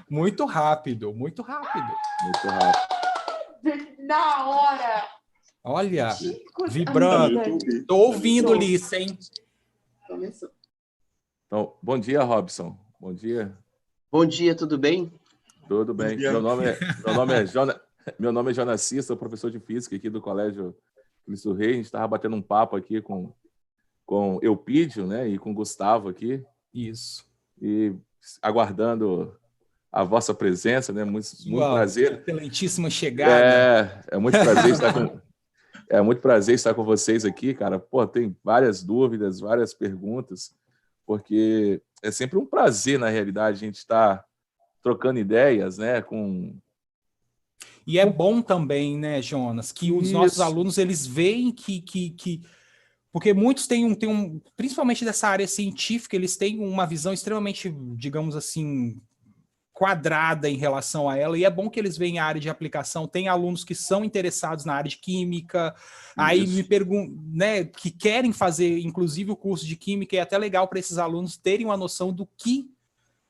Muito rápido, muito rápido. Muito rápido. Na hora! Olha, Chico, vibrando. Tô ouvindo, Lícia, hein? Começou. Então, bom dia, Robson. Bom dia. Bom dia, tudo bem? Tudo bem. Meu nome é Jonaci, sou professor de física aqui do Colégio Cristo Rei. A gente estava batendo um papo aqui com Eupídio, né, e com o Gustavo aqui. Isso. E aguardando a vossa presença, né? Muito prazer. Excelentíssima chegada. É muito prazer estar com vocês aqui, cara. Pô, tem várias dúvidas, várias perguntas, porque é sempre um prazer, na realidade, a gente estar trocando ideias, né, E é bom também, né, Jonas, que os nossos alunos, eles veem que... Porque muitos têm principalmente dessa área científica, eles têm uma visão extremamente, digamos assim, quadrada em relação a ela, e é bom que eles veem a área de aplicação. Tem alunos que são interessados na área de química, aí me perguntam, né, que querem fazer, inclusive, o curso de química, e é até legal para esses alunos terem uma noção do que,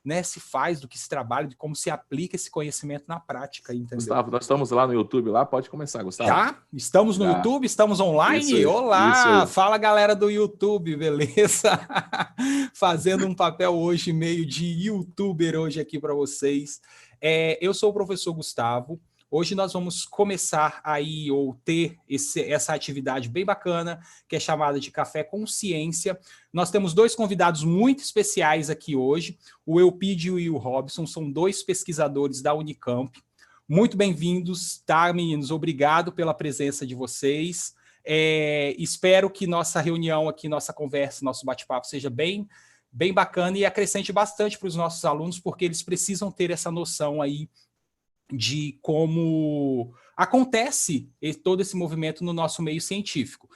né, se faz, do que se trabalha, de como se aplica esse conhecimento na prática, entendeu? Gustavo, nós estamos lá no YouTube, lá pode começar, Gustavo. Já? Estamos no YouTube? Estamos online? Olá! Fala, galera do YouTube, beleza? Fazendo um papel hoje meio de youtuber hoje aqui para vocês. Eu sou o professor Gustavo. Hoje nós vamos começar aí, ou ter essa atividade bem bacana, que é chamada de Café com Ciência. Nós temos dois convidados muito especiais aqui hoje, o Eupídio e o Robson, são dois pesquisadores da Unicamp. Muito bem-vindos, tá, meninos? Obrigado pela presença de vocês. Espero que nossa reunião aqui, nossa conversa, nosso bate-papo seja bem bacana e acrescente bastante para os nossos alunos, porque eles precisam ter essa noção aí de como acontece todo esse movimento no nosso meio científico.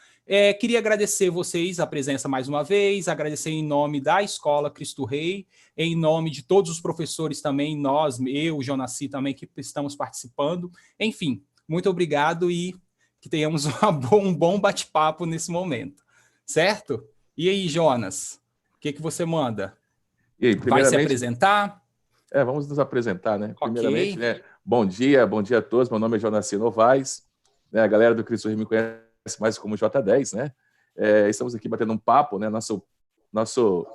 Queria agradecer vocês a presença mais uma vez, agradecer em nome da Escola Cristo Rei, em nome de todos os professores também, eu, Jonaci também, que estamos participando. Enfim, muito obrigado e que tenhamos um bom bate-papo nesse momento, certo? E aí, Jonas, o que você manda? E aí, vai se apresentar? Vamos nos apresentar, né? Okay. Primeiramente, né? Bom dia a todos. Meu nome é Jonaci Novaes, né? A galera do Cristo Rei me conhece mais como J10, né? Estamos aqui batendo um papo, né? Nosso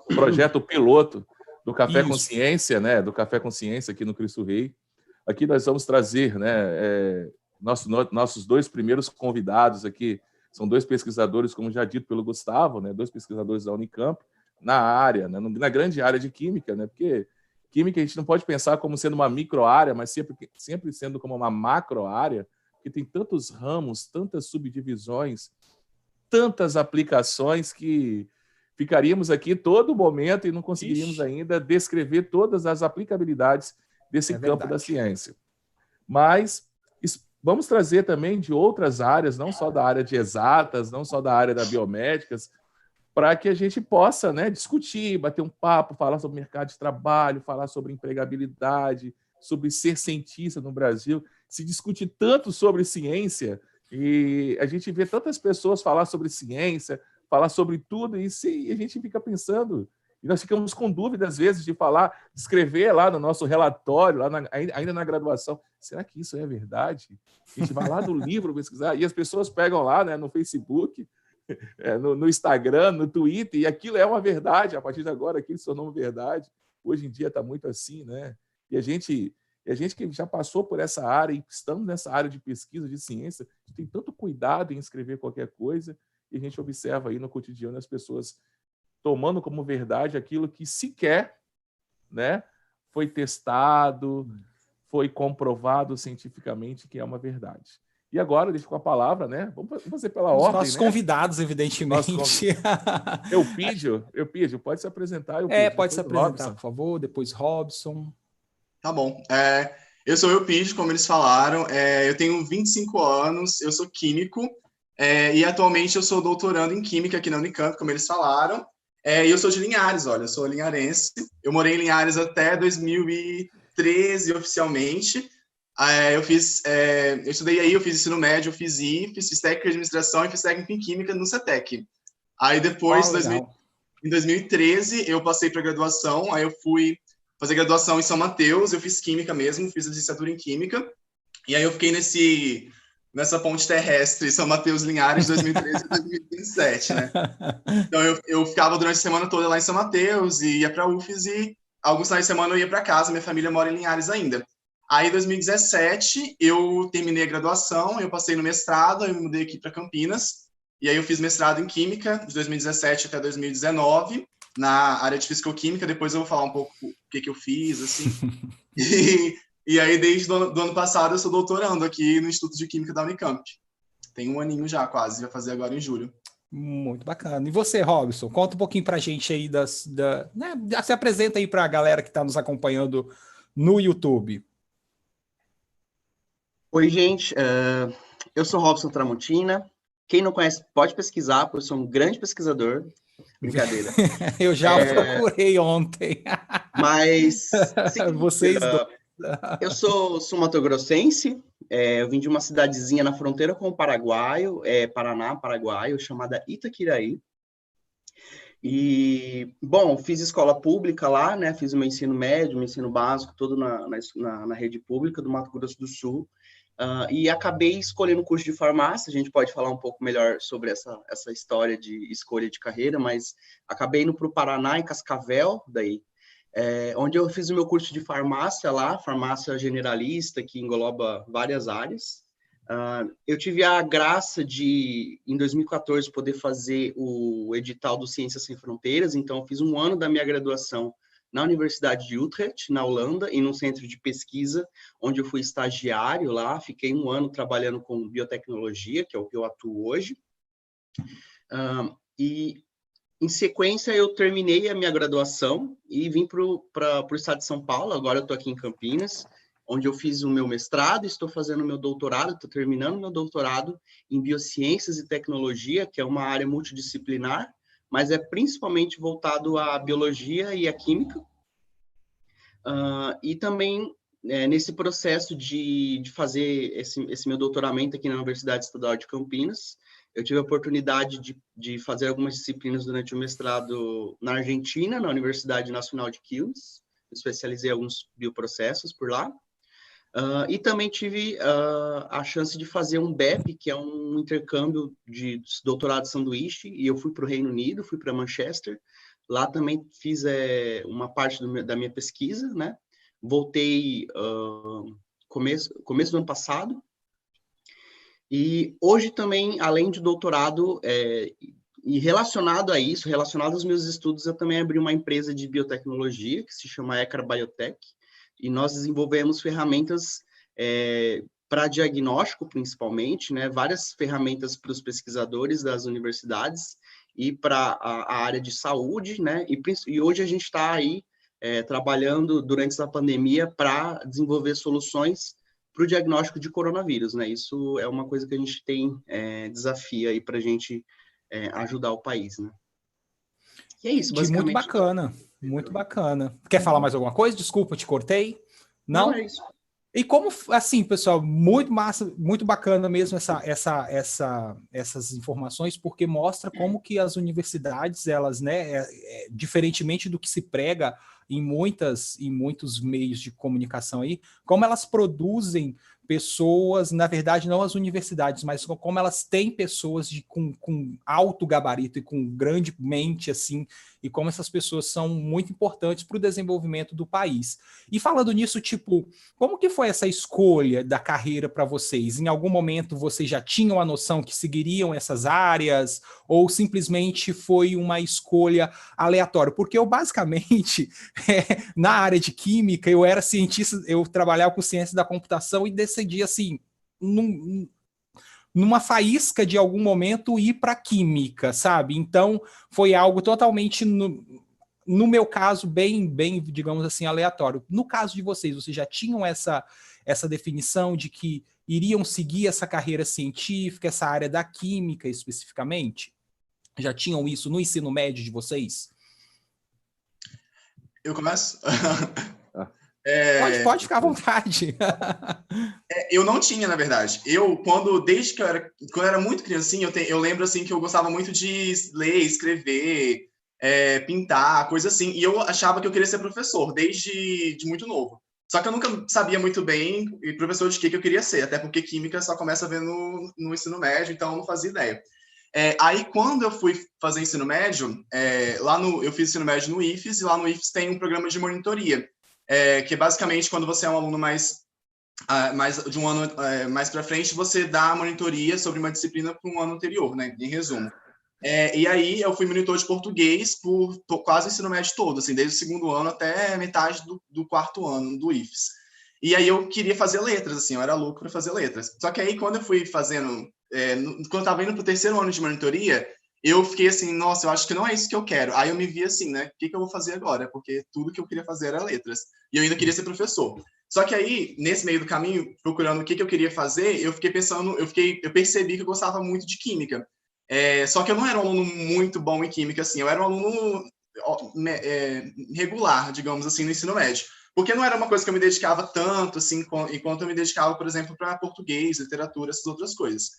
projeto piloto do Café com Ciência, né? Do Café com Ciência aqui no Cristo Rei. Aqui nós vamos trazer, né? Nossos dois primeiros convidados aqui são dois pesquisadores, como já dito pelo Gustavo, né? Dois pesquisadores da Unicamp na área, né? Na grande área de química, né? Porque química a gente não pode pensar como sendo uma micro-área, mas sempre sendo como uma macro-área, que tem tantos ramos, tantas subdivisões, tantas aplicações que ficaríamos aqui todo momento e não conseguiríamos ainda descrever todas as aplicabilidades desse campo da ciência. Mas vamos trazer também de outras áreas, não só da área de exatas, não só da área da biomédicas, para que a gente possa, né, discutir, bater um papo, falar sobre mercado de trabalho, falar sobre empregabilidade, sobre ser cientista no Brasil. Se discute tanto sobre ciência e a gente vê tantas pessoas falar sobre ciência, falar sobre tudo isso e a gente fica pensando, e nós ficamos com dúvida às vezes de escrever lá no nosso relatório, ainda na graduação, será que isso é verdade? A gente vai lá no livro pesquisar e as pessoas pegam lá, né, no Facebook, no Instagram, no Twitter, e aquilo é uma verdade, a partir de agora aquilo se tornou uma verdade. Hoje em dia está muito assim, né? E a gente que já passou por essa área e estamos nessa área de pesquisa, de ciência, tem tanto cuidado em escrever qualquer coisa e a gente observa aí no cotidiano as pessoas tomando como verdade aquilo que sequer, né, foi testado, foi comprovado cientificamente que é uma verdade. E agora, deixa com a palavra, né? Vamos fazer pela ordem, né? Nossos convidados, evidentemente. Eupídio, pode se apresentar. Pode se apresentar, por favor. Depois Robson. Tá bom. Eu sou o Eupídio, como eles falaram. Eu tenho 25 anos, eu sou químico. E atualmente eu sou doutorando em Química aqui na Unicamp, como eles falaram. E eu sou de Linhares, olha, eu sou linharense. Eu morei em Linhares até 2013, oficialmente. Eu estudei aí, eu fiz ensino médio, eu fiz IF, fiz técnica de administração e fiz técnica em química no CETEC. Aí depois, em 2013, eu passei para graduação, aí eu fui fazer graduação em São Mateus, eu fiz Química mesmo, fiz licenciatura em Química, e aí eu fiquei nessa ponte terrestre São Mateus Linhares, 2013 e 2017, né? Então eu ficava durante a semana toda lá em São Mateus, e ia para a UFES, e alguns finais de semana eu ia para casa, minha família mora em Linhares ainda. Aí, em 2017, eu terminei a graduação, eu passei no mestrado, aí eu me mudei aqui para Campinas, e aí eu fiz mestrado em Química, de 2017 até 2019, na área de Fisicoquímica. Depois eu vou falar um pouco o que eu fiz, assim. E aí, desde do ano passado, eu sou doutorando aqui no Instituto de Química da Unicamp. Tem um aninho já, quase, vai fazer agora em julho. Muito bacana. E você, Robson, conta um pouquinho pra gente aí né, se apresenta aí pra galera que está nos acompanhando no YouTube. Oi, gente. Eu sou Robson Tramontina. Quem não conhece, pode pesquisar, porque eu sou um grande pesquisador. Brincadeira. Eu já procurei ontem. Mas... Vocês dois. Eu sou mato-grossense. Eu vim de uma cidadezinha na fronteira com o Paraná, Paraguaio, chamada Itaquiraí. E, bom, fiz escola pública lá, né? Fiz o meu ensino médio, meu ensino básico, todo na rede pública do Mato Grosso do Sul. E acabei escolhendo o curso de farmácia. A gente pode falar um pouco melhor sobre essa história de escolha de carreira, mas acabei indo para o Paraná, em Cascavel, onde eu fiz o meu curso de farmácia lá, farmácia generalista, que engloba várias áreas. Eu tive a graça de, em 2014, poder fazer o edital do Ciências Sem Fronteiras. Então, eu fiz um ano da minha graduação na Universidade de Utrecht, na Holanda, em um centro de pesquisa, onde eu fui estagiário lá. Fiquei um ano trabalhando com biotecnologia, que é o que eu atuo hoje. E, em sequência, eu terminei a minha graduação e vim para o estado de São Paulo. Agora eu estou aqui em Campinas, onde eu fiz o meu mestrado, estou fazendo o meu doutorado, estou terminando o meu doutorado em Biociências e Tecnologia, que é uma área multidisciplinar, mas é principalmente voltado à biologia e à química. E também, nesse processo de fazer esse meu doutoramento aqui na Universidade Estadual de Campinas, eu tive a oportunidade de fazer algumas disciplinas durante o mestrado na Argentina, na Universidade Nacional de Quilmes. Me especializei em alguns bioprocessos por lá. E também tive a chance de fazer um BEP, que é um intercâmbio de doutorado sanduíche, e eu fui para o Reino Unido, fui para Manchester. Lá também fiz uma parte da minha pesquisa, né? Voltei começo do ano passado. E hoje também, além de doutorado, e relacionado a isso, relacionado aos meus estudos, eu também abri uma empresa de biotecnologia, que se chama Ecra Biotech, e nós desenvolvemos ferramentas para diagnóstico, principalmente, né? Várias ferramentas para os pesquisadores das universidades e para a área de saúde, né? E hoje a gente está aí trabalhando durante essa pandemia para desenvolver soluções para o diagnóstico de coronavírus, né? Isso é uma coisa que a gente tem desafio aí para a gente ajudar o país, né? E é isso, basicamente. Muito bacana, muito bacana. Quer falar mais alguma coisa? Desculpa, te cortei. Não? Não, é isso. E como, assim, pessoal, muito massa, muito bacana mesmo essas informações, porque mostra como que as universidades, elas, né, diferentemente do que se prega em muitos meios de comunicação aí, como elas produzem pessoas, na verdade, não as universidades, mas como elas têm pessoas com alto gabarito e com grande mente, assim, e como essas pessoas são muito importantes para o desenvolvimento do país. E falando nisso, tipo, como que foi essa escolha da carreira para vocês? Em algum momento vocês já tinham a noção que seguiriam essas áreas, ou simplesmente foi uma escolha aleatória? Porque eu, basicamente, na área de química, eu era cientista, eu trabalhava com ciência da computação e decidi, assim, numa faísca de algum momento ir para química, sabe? Então foi algo totalmente, no meu caso, bem, digamos assim, aleatório. No caso de vocês já tinham essa definição de que iriam seguir essa carreira científica, essa área da química especificamente? Já tinham isso no ensino médio de vocês? Eu começo? Pode ficar à vontade. Eu não tinha, na verdade. Desde que eu era muito criancinha, eu lembro assim que eu gostava muito de ler, escrever, pintar, coisa assim. E eu achava que eu queria ser professor, desde muito novo. Só que eu nunca sabia muito bem professor de que eu queria ser, até porque química só começa a ver no ensino médio, então eu não fazia ideia. Aí, quando eu fui fazer ensino médio, eu fiz ensino médio no IFES, e lá no IFES tem um programa de monitoria, que é basicamente quando você é um aluno mais de um ano mais para frente, você dá a monitoria sobre uma disciplina para um ano anterior, né, em resumo. E aí eu fui monitor de português por quase o ensino médio todo, assim, desde o segundo ano até metade do quarto ano do IFES. E aí eu queria fazer letras, assim, eu era louco para fazer letras. Só que aí quando eu fui fazendo, quando eu estava indo para o terceiro ano de monitoria, eu fiquei assim, nossa, eu acho que não é isso que eu quero. Aí eu me vi assim, né, o que eu vou fazer agora? Porque tudo que eu queria fazer era letras. E eu ainda queria ser professor. Só que aí, nesse meio do caminho, procurando o que eu queria fazer, eu fiquei pensando, eu percebi que eu gostava muito de química. Só que eu não era um aluno muito bom em química, assim, eu era um aluno regular, digamos assim, no ensino médio. Porque não era uma coisa que eu me dedicava tanto, assim, enquanto eu me dedicava, por exemplo, para português, literatura, essas outras coisas.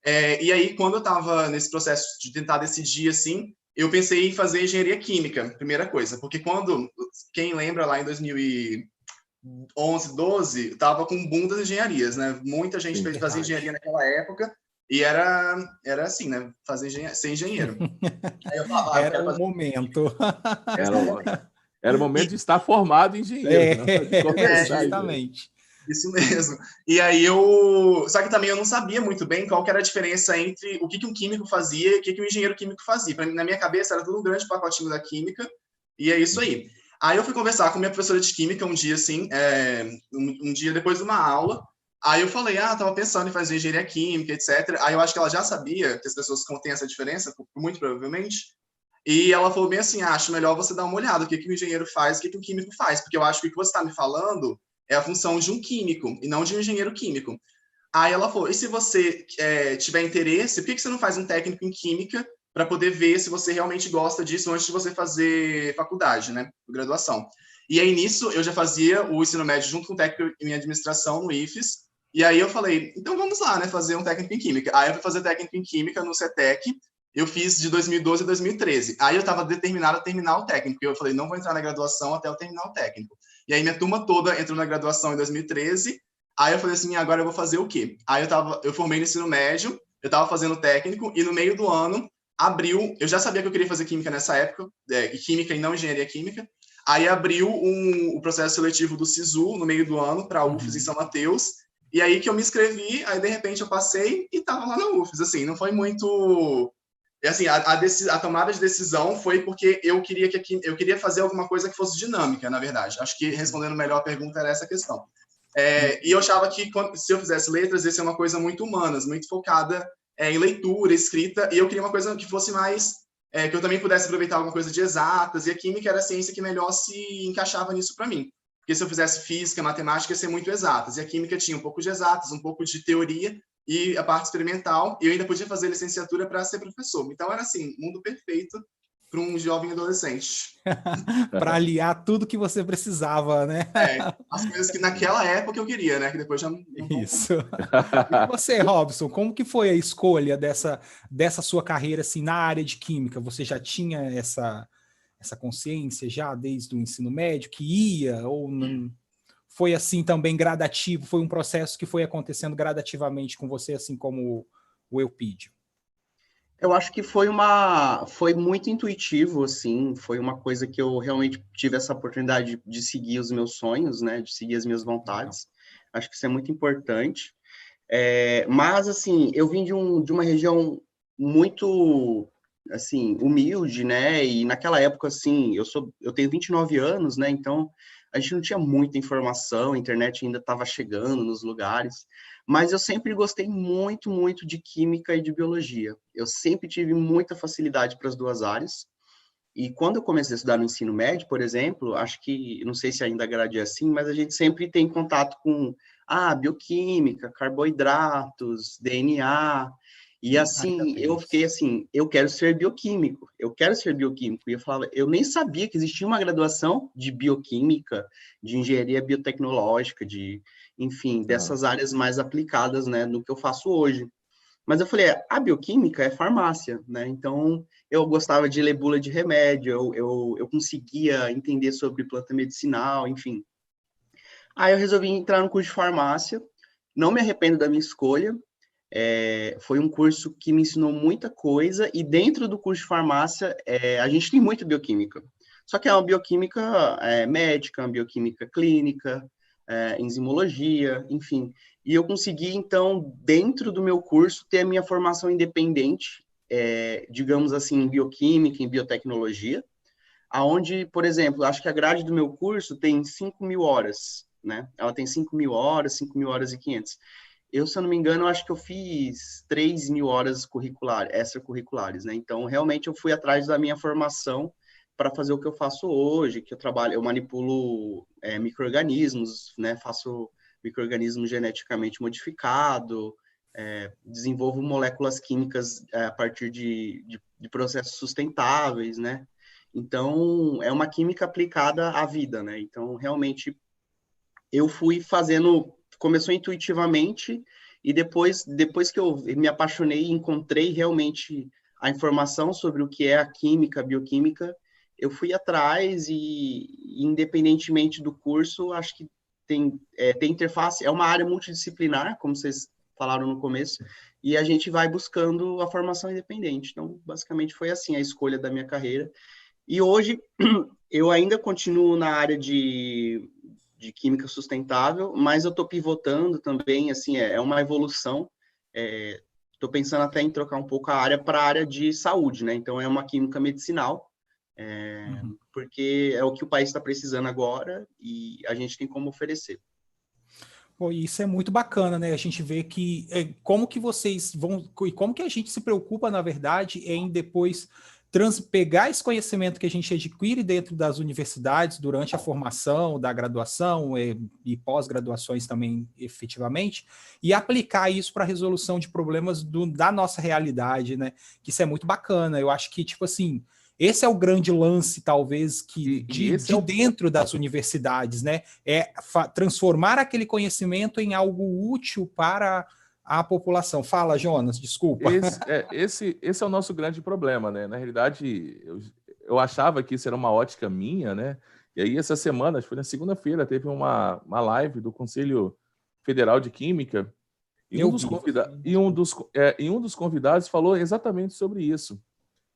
E aí, quando eu estava nesse processo de tentar decidir, assim, eu pensei em fazer engenharia química, primeira coisa. Porque quem lembra lá em 2011, 12, estava com o boom das engenharias, né? Muita gente fazia engenharia naquela época, e era assim, né? Ser engenheiro. Aí eu falava, era o momento. Era o momento de estar formado em engenheiro. Justamente. Isso mesmo. E aí só que também eu não sabia muito bem qual que era a diferença entre o que um químico fazia e o que um engenheiro químico fazia. Na minha cabeça era tudo um grande pacotinho da química, e é isso aí. Aí eu fui conversar com minha professora de química um dia, assim, um dia depois de uma aula. Aí eu falei, tava pensando em fazer engenharia química, etc. Aí eu acho que ela já sabia que as pessoas têm essa diferença, muito provavelmente. E ela falou bem assim, acho melhor você dar uma olhada o que o engenheiro faz, o que o químico faz, porque eu acho que o que você está me falando é a função de um químico e não de um engenheiro químico. Aí ela falou, e se você tiver interesse, por que você não faz um técnico em química para poder ver se você realmente gosta disso antes de você fazer faculdade, né, graduação? E aí, nisso, eu já fazia o ensino médio junto com o técnico em administração no IFES, e aí eu falei, então vamos lá, né, fazer um técnico em química. Aí eu fui fazer técnico em química no CETEC, eu fiz de 2012 a 2013. Aí eu estava determinado a terminar o técnico, e eu falei, não vou entrar na graduação até eu terminar o técnico. E aí minha turma toda entrou na graduação em 2013, aí eu falei assim, agora eu vou fazer o quê? Aí eu formei no ensino médio, eu estava fazendo técnico, e no meio do ano, abriu, eu já sabia que eu queria fazer química nessa época, química e não engenharia química, aí abriu o processo seletivo do SISU no meio do ano, para a UFES em São Mateus, e aí que eu me inscrevi, aí de repente eu passei e estava lá na UFES, assim, não foi muito... Assim, a tomada de decisão foi porque eu queria fazer alguma coisa que fosse dinâmica, na verdade. Acho que, respondendo melhor a pergunta, era essa a questão. E eu achava que, se eu fizesse letras, ia ser uma coisa muito humanas, muito focada em leitura, escrita, e eu queria uma coisa que fosse mais... que eu também pudesse aproveitar alguma coisa de exatas, e a química era a ciência que melhor se encaixava nisso para mim. Porque se eu fizesse física, matemática, ia ser muito exatas, e a química tinha um pouco de exatas, um pouco de teoria, e a parte experimental, e eu ainda podia fazer licenciatura para ser professor. Então, era assim, mundo perfeito para um jovem adolescente. Para aliar tudo que você precisava, né? As coisas que naquela época eu queria, né? Que depois já não... Isso. E você, Robson, como que foi a escolha dessa sua carreira assim, na área de química? Você já tinha essa consciência já desde o ensino médio que ia ou não? Foi assim também gradativo? Foi um processo que foi acontecendo gradativamente com você, assim como o Eupídio? Eu acho que foi muito intuitivo, assim, foi uma coisa que eu realmente tive essa oportunidade de seguir os meus sonhos, né, de seguir as minhas vontades. Acho que isso é muito importante. Mas, assim, eu vim de uma região muito, assim, humilde, né, e naquela época, assim, eu tenho 29 anos, né, então a gente não tinha muita informação, a internet ainda estava chegando nos lugares, mas eu sempre gostei muito, muito de química e de biologia. Eu sempre tive muita facilidade para as duas áreas, e quando eu comecei a estudar no ensino médio, por exemplo, acho que, não sei se ainda a grade é assim, mas a gente sempre tem contato com bioquímica, carboidratos, DNA, e assim, eu fiquei assim, eu quero ser bioquímico. E eu falava, eu nem sabia que existia uma graduação de bioquímica, de engenharia biotecnológica, enfim, dessas áreas mais aplicadas, né, no que eu faço hoje. Mas eu falei, a bioquímica é farmácia, né? Então, eu gostava de ler bula de remédio, eu conseguia entender sobre planta medicinal, enfim. Aí eu resolvi entrar no curso de farmácia, não me arrependo da minha escolha, foi um curso que me ensinou muita coisa, e dentro do curso de farmácia, a gente tem muita bioquímica. Só que é uma bioquímica médica, uma bioquímica clínica, enzimologia, enfim. E eu consegui, então, dentro do meu curso, ter a minha formação independente, digamos assim, em bioquímica, em biotecnologia, aonde, por exemplo, acho que a grade do meu curso tem 5.000 horas, né? Ela tem 5.000 horas, 5.000 horas e 500. Eu, se eu não me engano, acho que eu fiz 3.000 horas extracurriculares, né? Então, realmente, eu fui atrás da minha formação para fazer o que eu faço hoje, que eu manipulo micro-organismos, né? Faço micro-organismo geneticamente modificado, desenvolvo moléculas químicas a partir de processos sustentáveis, né? Então, é uma química aplicada à vida, né? Então, realmente, eu fui fazendo, começou intuitivamente, e depois que eu me apaixonei e encontrei realmente a informação sobre o que é a química, a bioquímica, eu fui atrás e, independentemente do curso, acho que tem interface, é uma área multidisciplinar, como vocês falaram no começo, e a gente vai buscando a formação independente. Então, basicamente, foi assim a escolha da minha carreira. E hoje, eu ainda continuo na área de química sustentável, mas eu estou pivotando também, assim, é uma evolução. Estou pensando até em trocar um pouco a área para a área de saúde, né? Então, é uma química medicinal, porque é o que o país está precisando agora e a gente tem como oferecer. Pô, isso é muito bacana, né? A gente vê que como que vocês vão e como que a gente se preocupa, na verdade, em depois pegar esse conhecimento que a gente adquire dentro das universidades durante a formação, da graduação e pós-graduações também, efetivamente, e aplicar isso para a resolução de problemas da nossa realidade, né? Que isso é muito bacana. Eu acho que, tipo assim, esse é o grande lance, talvez, dentro das universidades, né? Transformar aquele conhecimento em algo útil para a população. Fala, Jonas, desculpa. Esse é o nosso grande problema, né? Na realidade, eu achava que isso era uma ótica minha, né? E aí, essa semana, acho que foi na segunda-feira, teve uma live do Conselho Federal de Química, e um dos convidados falou exatamente sobre isso.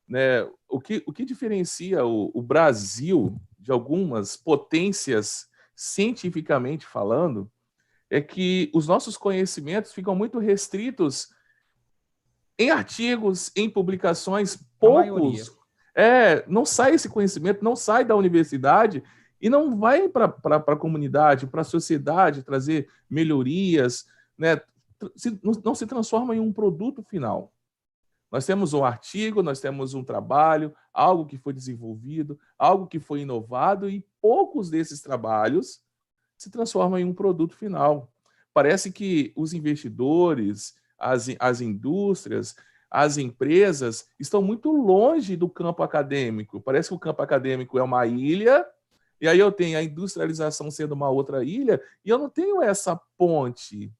Né? O que diferencia o Brasil de algumas potências, cientificamente falando, é que os nossos conhecimentos ficam muito restritos em artigos, em publicações, poucos. Não sai esse conhecimento, não sai da universidade e não vai para a comunidade, para a sociedade, trazer melhorias, né? Não se transforma em um produto final. Nós temos um artigo, nós temos um trabalho, algo que foi desenvolvido, algo que foi inovado, e poucos desses trabalhos se transformam em um produto final. Parece que os investidores, as indústrias, as empresas estão muito longe do campo acadêmico. Parece que o campo acadêmico é uma ilha, e aí eu tenho a industrialização sendo uma outra ilha, e eu não tenho essa ponte.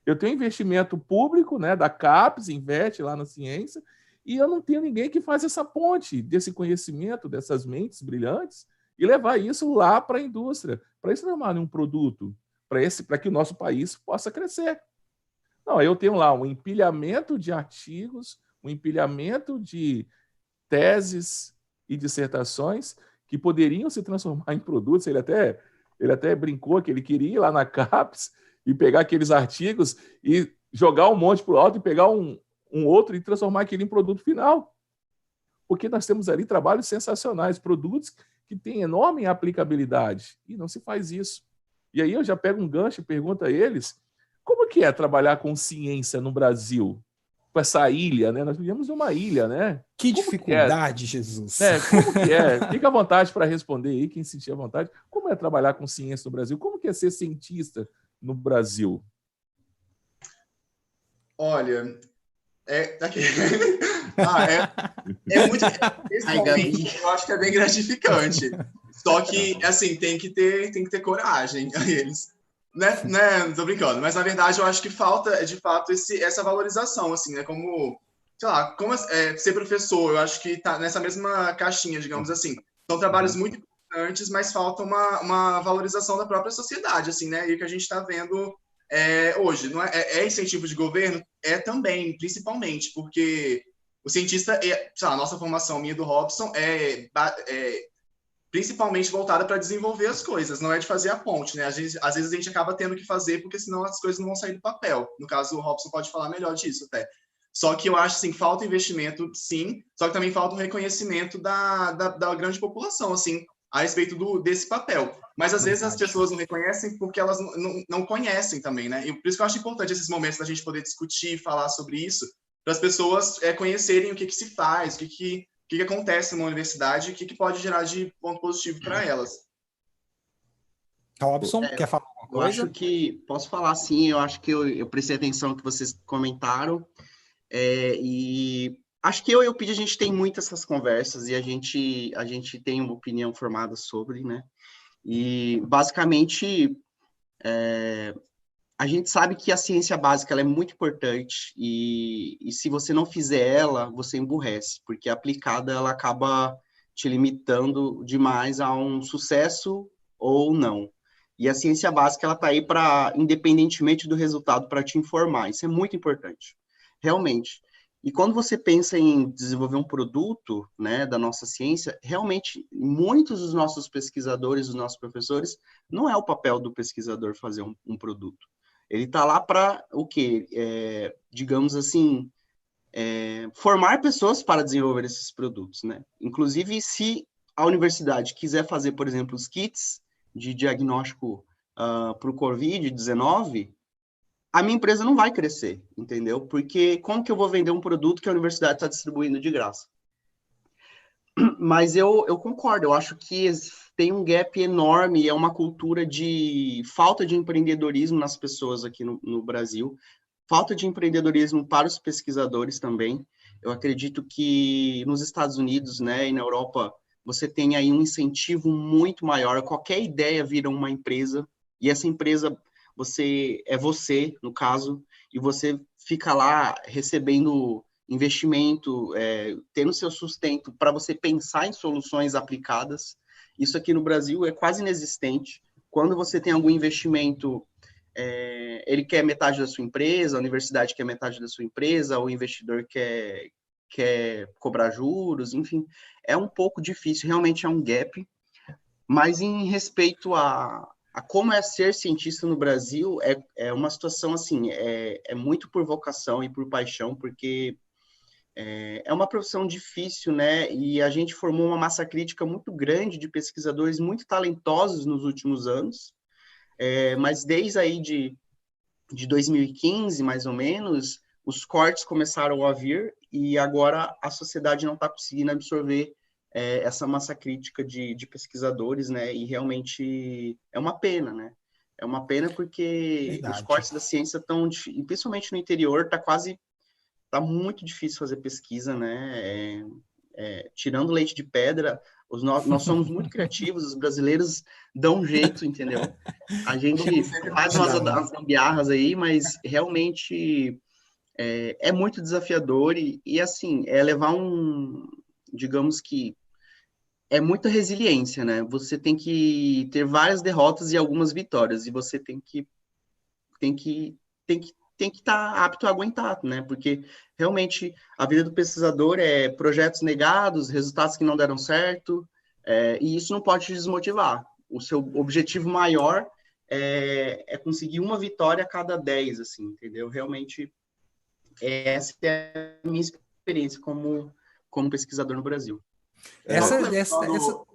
Eu tenho investimento público, né, da CAPES, investe lá na ciência, e eu não tenho ninguém que faz essa ponte desse conhecimento, dessas mentes brilhantes, e levar isso lá para a indústria, para isso não é um produto, para que o nosso país possa crescer. Não, eu tenho lá um empilhamento de artigos, um empilhamento de teses e dissertações que poderiam se transformar em produtos. Ele até brincou que ele queria ir lá na CAPES e pegar aqueles artigos e jogar um monte para o alto e pegar um outro e transformar aquilo em produto final. Porque nós temos ali trabalhos sensacionais, produtos que têm enorme aplicabilidade, e não se faz isso. E aí eu já pego um gancho e pergunto a eles, como que é trabalhar com ciência no Brasil? Com essa ilha, né? Nós vivemos em uma ilha, né? Que dificuldade, Jesus! Como que é? Fica à vontade para responder aí, quem sentir à vontade. Como é trabalhar com ciência no Brasil? Como que é ser cientista no Brasil? Olha, muito. Eu acho que é bem gratificante. Só que, assim, tem que ter coragem a eles. Né, tô brincando, mas na verdade eu acho que falta, de fato, essa valorização, assim, né, como, sei lá, como ser professor, eu acho que tá nessa mesma caixinha, digamos assim, são trabalhos muito importantes, mas falta uma valorização da própria sociedade, assim, né, e o que a gente está vendo hoje, não é incentivo de governo? É também, principalmente, porque o cientista, sei lá, a nossa formação, minha do Robson, principalmente voltada para desenvolver as coisas, não é de fazer a ponte, né? Às vezes a gente acaba tendo que fazer, porque senão as coisas não vão sair do papel. No caso, o Robson pode falar melhor disso até. Só que eu acho, assim, falta investimento, sim, só que também falta um reconhecimento da grande população, assim, a respeito desse papel. Mas, às vezes, as pessoas não reconhecem porque elas não conhecem também, né? E por isso que eu acho importante esses momentos da gente poder discutir, falar sobre isso, para as pessoas conhecerem o que se faz, o que acontece numa universidade e o que pode gerar de ponto positivo para elas. Robson, quer falar alguma coisa? Eu acho que, posso falar sim, eu acho que eu prestei atenção no que vocês comentaram, e acho que eu e o Pidi, a gente tem muitas essas conversas e a gente tem uma opinião formada sobre, né? E, basicamente, a gente sabe que a ciência básica ela é muito importante e se você não fizer ela, você emburrece, porque a aplicada ela acaba te limitando demais a um sucesso ou não. E a ciência básica ela está aí para, independentemente do resultado, para te informar. Isso é muito importante, realmente. E quando você pensa em desenvolver um produto, né, da nossa ciência, realmente, muitos dos nossos pesquisadores, dos nossos professores, não é o papel do pesquisador fazer um produto. Ele está lá para o quê? Digamos assim, formar pessoas para desenvolver esses produtos, né? Inclusive, se a universidade quiser fazer, por exemplo, os kits de diagnóstico para o Covid-19, a minha empresa não vai crescer, entendeu? Porque como que eu vou vender um produto que a universidade está distribuindo de graça? Mas eu concordo, eu acho que tem um gap enorme, é uma cultura de falta de empreendedorismo nas pessoas aqui no Brasil, falta de empreendedorismo para os pesquisadores também. Eu acredito que nos Estados Unidos, né, e na Europa, você tem aí um incentivo muito maior, qualquer ideia vira uma empresa, e essa empresa você, no caso, e você fica lá recebendo investimento, tendo seu sustento para você pensar em soluções aplicadas. Isso aqui no Brasil é quase inexistente. Quando você tem algum investimento, ele quer metade da sua empresa, a universidade quer metade da sua empresa, o investidor quer cobrar juros, enfim, é um pouco difícil, realmente é um gap. Mas em respeito a como é ser cientista no Brasil, é uma situação assim, é muito por vocação e por paixão, porque é uma profissão difícil, né? E a gente formou uma massa crítica muito grande de pesquisadores muito talentosos nos últimos anos, mas desde aí de 2015, mais ou menos, os cortes começaram a vir e agora a sociedade não está conseguindo absorver essa massa crítica de pesquisadores, né? E realmente é uma pena, né? É uma pena porque os cortes da ciência estão, principalmente no interior, tá muito difícil fazer pesquisa, né? Tirando leite de pedra, nós somos muito criativos, os brasileiros dão um jeito, entendeu? A gente faz umas gambiarras aí, mas realmente é muito desafiador e assim, levar digamos que é muita resiliência, né? Você tem que ter várias derrotas e algumas vitórias, e você tem que estar apto a aguentar, né? Porque realmente a vida do pesquisador é projetos negados, resultados que não deram certo, e isso não pode te desmotivar. O seu objetivo maior é conseguir uma vitória a cada 10, assim, entendeu? Realmente, essa é a minha experiência como pesquisador no Brasil.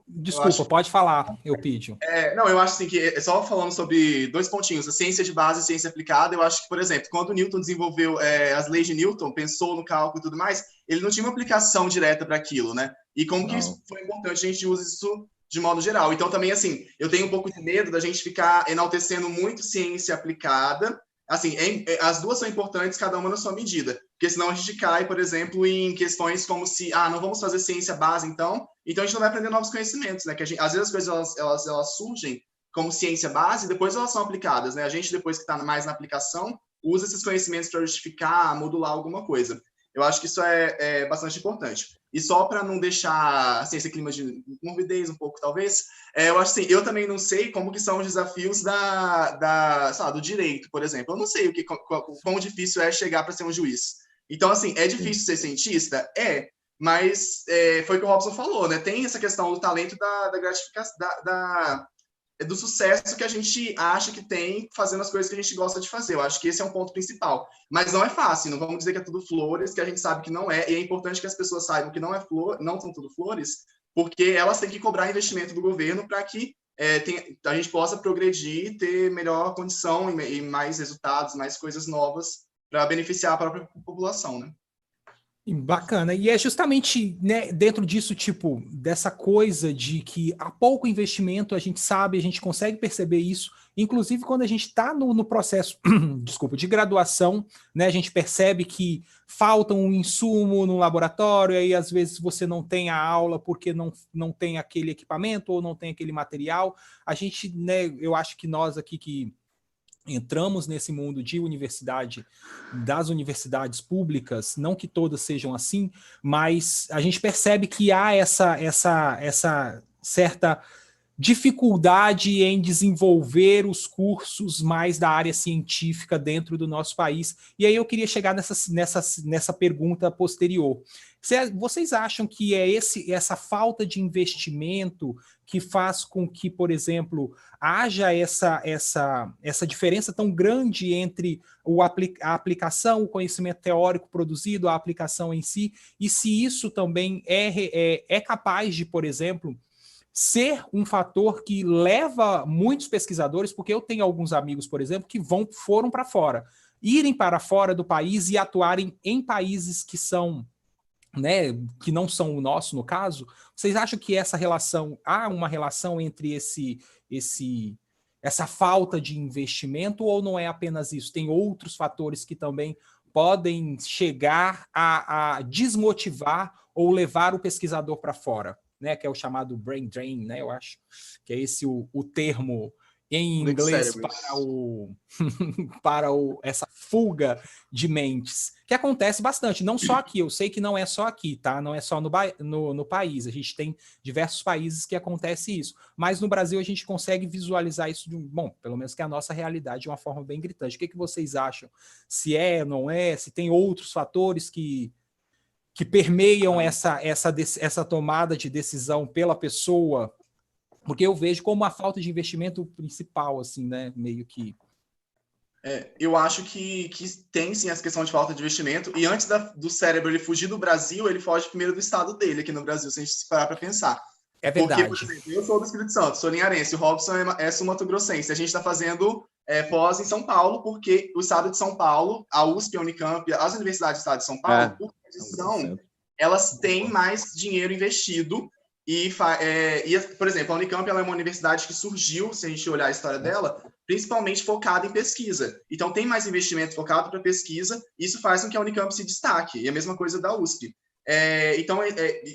Desculpa, pode falar, Eupídio. Não, eu acho assim que, só falando sobre 2 pontinhos, a ciência de base e a ciência aplicada, eu acho que, por exemplo, quando Newton desenvolveu as leis de Newton, pensou no cálculo e tudo mais, ele não tinha uma aplicação direta para aquilo, né? E como que isso foi importante, a gente usa isso de modo geral. Então, também, assim, eu tenho um pouco de medo da gente ficar enaltecendo muito ciência aplicada. Assim, as duas são importantes, cada uma na sua medida. Porque senão a gente cai, por exemplo, em questões como se, não vamos fazer ciência base, então a gente não vai aprender novos conhecimentos, né? Que às vezes as coisas elas surgem como ciência base, depois elas são aplicadas, né? A gente, depois que está mais na aplicação, usa esses conhecimentos para justificar, modular alguma coisa. Eu acho que isso é bastante importante. E só para não deixar assim, esse clima de morbidez um pouco, talvez, eu acho assim, eu também não sei como que são os desafios sei lá, do direito, por exemplo. Eu não sei quão difícil é chegar para ser um juiz. Então, assim, é difícil ser cientista? Mas foi o que o Robson falou, né? Tem essa questão do talento, da gratificação, do sucesso que a gente acha que tem fazendo as coisas que a gente gosta de fazer. Eu acho que esse é um ponto principal. Mas não é fácil, não vamos dizer que é tudo flores, que a gente sabe que não é, e é importante que as pessoas saibam que não são tudo flores, porque elas têm que cobrar investimento do governo para que a gente possa progredir, ter melhor condição e mais resultados, mais coisas novas para beneficiar a própria população, né? Bacana. E é justamente, né, dentro disso, tipo, dessa coisa de que há pouco investimento, a gente sabe, a gente consegue perceber isso, inclusive quando a gente está no processo, desculpa, de graduação, né, a gente percebe que falta um insumo no laboratório, aí às vezes você não tem a aula porque não tem aquele equipamento ou não tem aquele material. A gente, né, eu acho que nós aqui que entramos nesse mundo de universidade, das universidades públicas, não que todas sejam assim, mas a gente percebe que há essa certa dificuldade em desenvolver os cursos mais da área científica dentro do nosso país. E aí eu queria chegar nessa pergunta posterior. Vocês acham que é essa falta de investimento que faz com que, por exemplo, haja essa diferença tão grande entre a aplicação, o conhecimento teórico produzido, a aplicação em si, e se isso também é capaz de, por exemplo, ser um fator que leva muitos pesquisadores, porque eu tenho alguns amigos, por exemplo, que foram para fora, irem para fora do país e atuarem em países que são, né, que não são o nosso, no caso. Vocês acham que há uma relação entre essa falta de investimento, ou não é apenas isso? Tem outros fatores que também podem chegar a desmotivar ou levar o pesquisador para fora, né, que é o chamado brain drain, né, eu acho que é esse o termo em inglês para essa fuga de mentes, que acontece bastante, não só aqui, eu sei que não é só aqui, tá? Não é só no país, a gente tem diversos países que acontece isso, mas no Brasil a gente consegue visualizar isso, pelo menos que é a nossa realidade de uma forma bem gritante. O que vocês acham? Se não é, se tem outros fatores que permeiam essa tomada de decisão pela pessoa, porque eu vejo como a falta de investimento principal, assim, né, meio que... Eu acho que tem, sim, essa questão de falta de investimento, e antes do cérebro ele fugir do Brasil, ele foge primeiro do estado dele, aqui no Brasil, se a gente parar para pensar. É verdade. Porque, por exemplo, eu sou do Espírito Santo, sou linharense, o Robson é sul-mato-grossense, a gente está fazendo pós em São Paulo, porque o estado de São Paulo, a USP, a Unicamp, as universidades do estado de São Paulo, por tradição, elas têm mais dinheiro investido. Por exemplo, a Unicamp ela é uma universidade que surgiu, se a gente olhar a história dela, principalmente focada em pesquisa. Então, tem mais investimento focado para pesquisa, e isso faz com que a Unicamp se destaque. E a mesma coisa da USP. Então,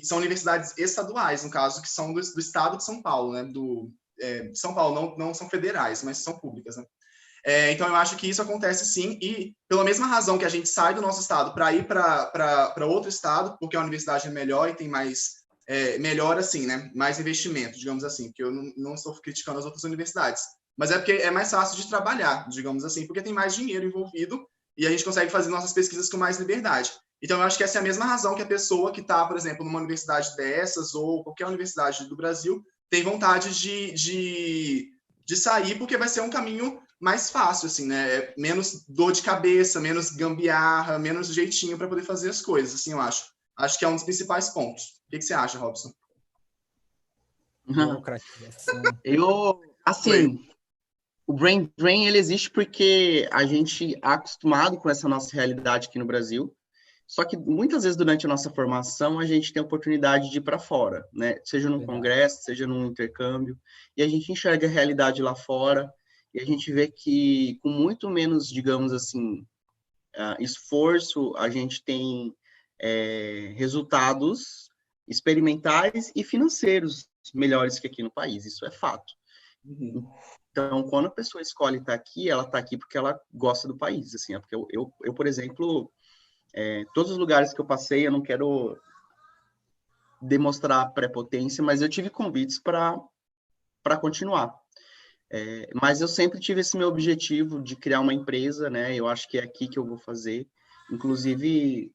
são universidades estaduais, no caso, que são do estado de São Paulo, né? De São Paulo, não são federais, mas são públicas, né? Então, eu acho que isso acontece sim, e pela mesma razão que a gente sai do nosso estado para ir para outro estado, porque a universidade é melhor e tem mais... melhor assim, né? Mais investimento, digamos assim, porque eu não estou criticando as outras universidades, mas é porque é mais fácil de trabalhar, digamos assim, porque tem mais dinheiro envolvido e a gente consegue fazer nossas pesquisas com mais liberdade. Então, eu acho que essa é a mesma razão que a pessoa que está, por exemplo, numa universidade dessas ou qualquer universidade do Brasil tem vontade de sair, porque vai ser um caminho mais fácil, assim, né? Menos dor de cabeça, menos gambiarra, menos jeitinho para poder fazer as coisas, assim, eu acho. Acho que é um dos principais pontos. O que você acha, Robson? O brain drain, ele existe porque a gente é acostumado com essa nossa realidade aqui no Brasil, só que muitas vezes durante a nossa formação a gente tem a oportunidade de ir para fora, né? Seja num congresso, seja num intercâmbio, e a gente enxerga a realidade lá fora, e a gente vê que com muito menos, digamos assim, esforço, a gente tem resultados experimentais e financeiros melhores que aqui no país, isso é fato. Então, quando a pessoa escolhe estar aqui, ela está aqui porque ela gosta do país, assim, porque eu por exemplo, todos os lugares que eu passei, eu não quero demonstrar prepotência, mas eu tive convites para continuar. Mas eu sempre tive esse meu objetivo de criar uma empresa, né? Eu acho que é aqui que eu vou fazer. Inclusive,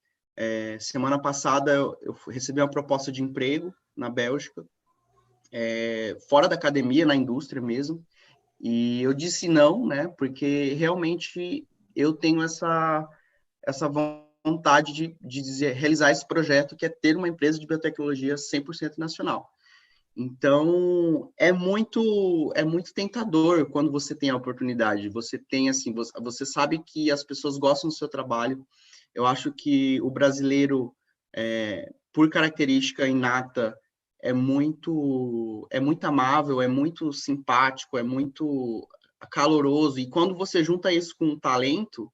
semana passada eu recebi uma proposta de emprego na Bélgica, fora da academia, na indústria mesmo. E eu disse não, né? Porque realmente eu tenho essa vontade de realizar esse projeto, que é ter uma empresa de biotecnologia 100% nacional. Então, é muito tentador quando você tem a oportunidade. Você tem, assim, você sabe que as pessoas gostam do seu trabalho. Eu acho que o brasileiro, por característica inata, é muito amável, é muito simpático, é muito caloroso. E quando você junta isso com um talento,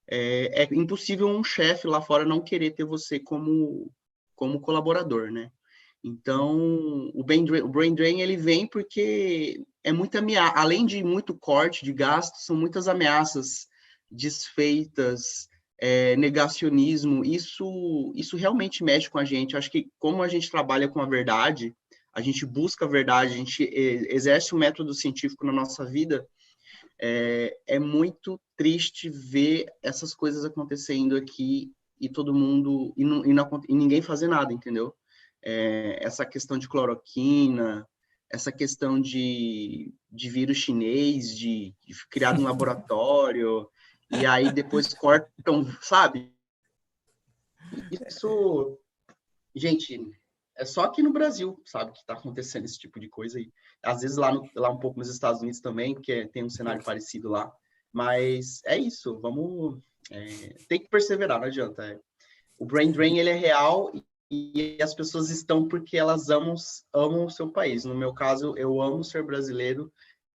é impossível um chefe lá fora não querer ter você como colaborador, né? Então, o Brain Drain, ele vem porque é muita ameaça, além de muito corte de gastos, são muitas ameaças, desfeitas, negacionismo. Isso realmente mexe com a gente. Eu acho que como a gente trabalha com a verdade, a gente busca a verdade, a gente exerce o método científico na nossa vida, é muito triste ver essas coisas acontecendo aqui e todo mundo e ninguém fazer nada, entendeu? Essa questão de cloroquina, essa questão de vírus chinês, de criado em laboratório, e aí depois cortam, sabe? Isso, gente, é só aqui no Brasil, sabe, que está acontecendo esse tipo de coisa. E às vezes lá um pouco nos Estados Unidos também, porque tem um cenário parecido lá. Mas é isso, vamos... tem que perseverar, não adianta. O Brain Drain, ele é real e as pessoas estão porque elas amam o seu país. No meu caso, eu amo ser brasileiro,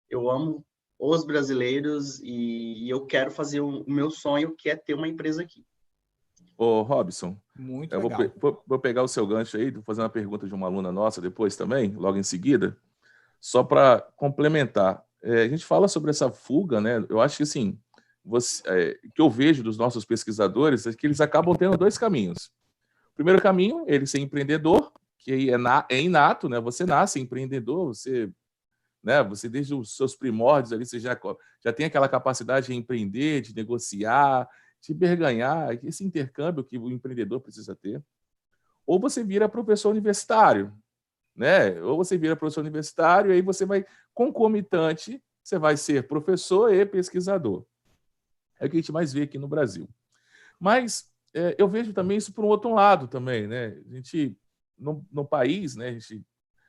eu amo os brasileiros e eu quero fazer o meu sonho, que é ter uma empresa aqui. Ô, Robson, muito eu legal. vou pegar o seu gancho aí, vou fazer uma pergunta de uma aluna nossa depois também, logo em seguida, só para complementar. A gente fala sobre essa fuga, né? Eu acho que, assim, que eu vejo dos nossos pesquisadores é que eles acabam tendo dois caminhos. O primeiro caminho, ele ser empreendedor, que aí é inato, né? Você nasce empreendedor, você desde os seus primórdios ali, você já tem aquela capacidade de empreender, de negociar, de barganhar, esse intercâmbio que o empreendedor precisa ter. Ou você vira professor universitário, né? Ou você vira professor universitário e aí você vai, concomitante, você vai ser professor e pesquisador. É o que a gente mais vê aqui no Brasil. Mas eu vejo também isso por um outro lado também, né? A gente, no país, né?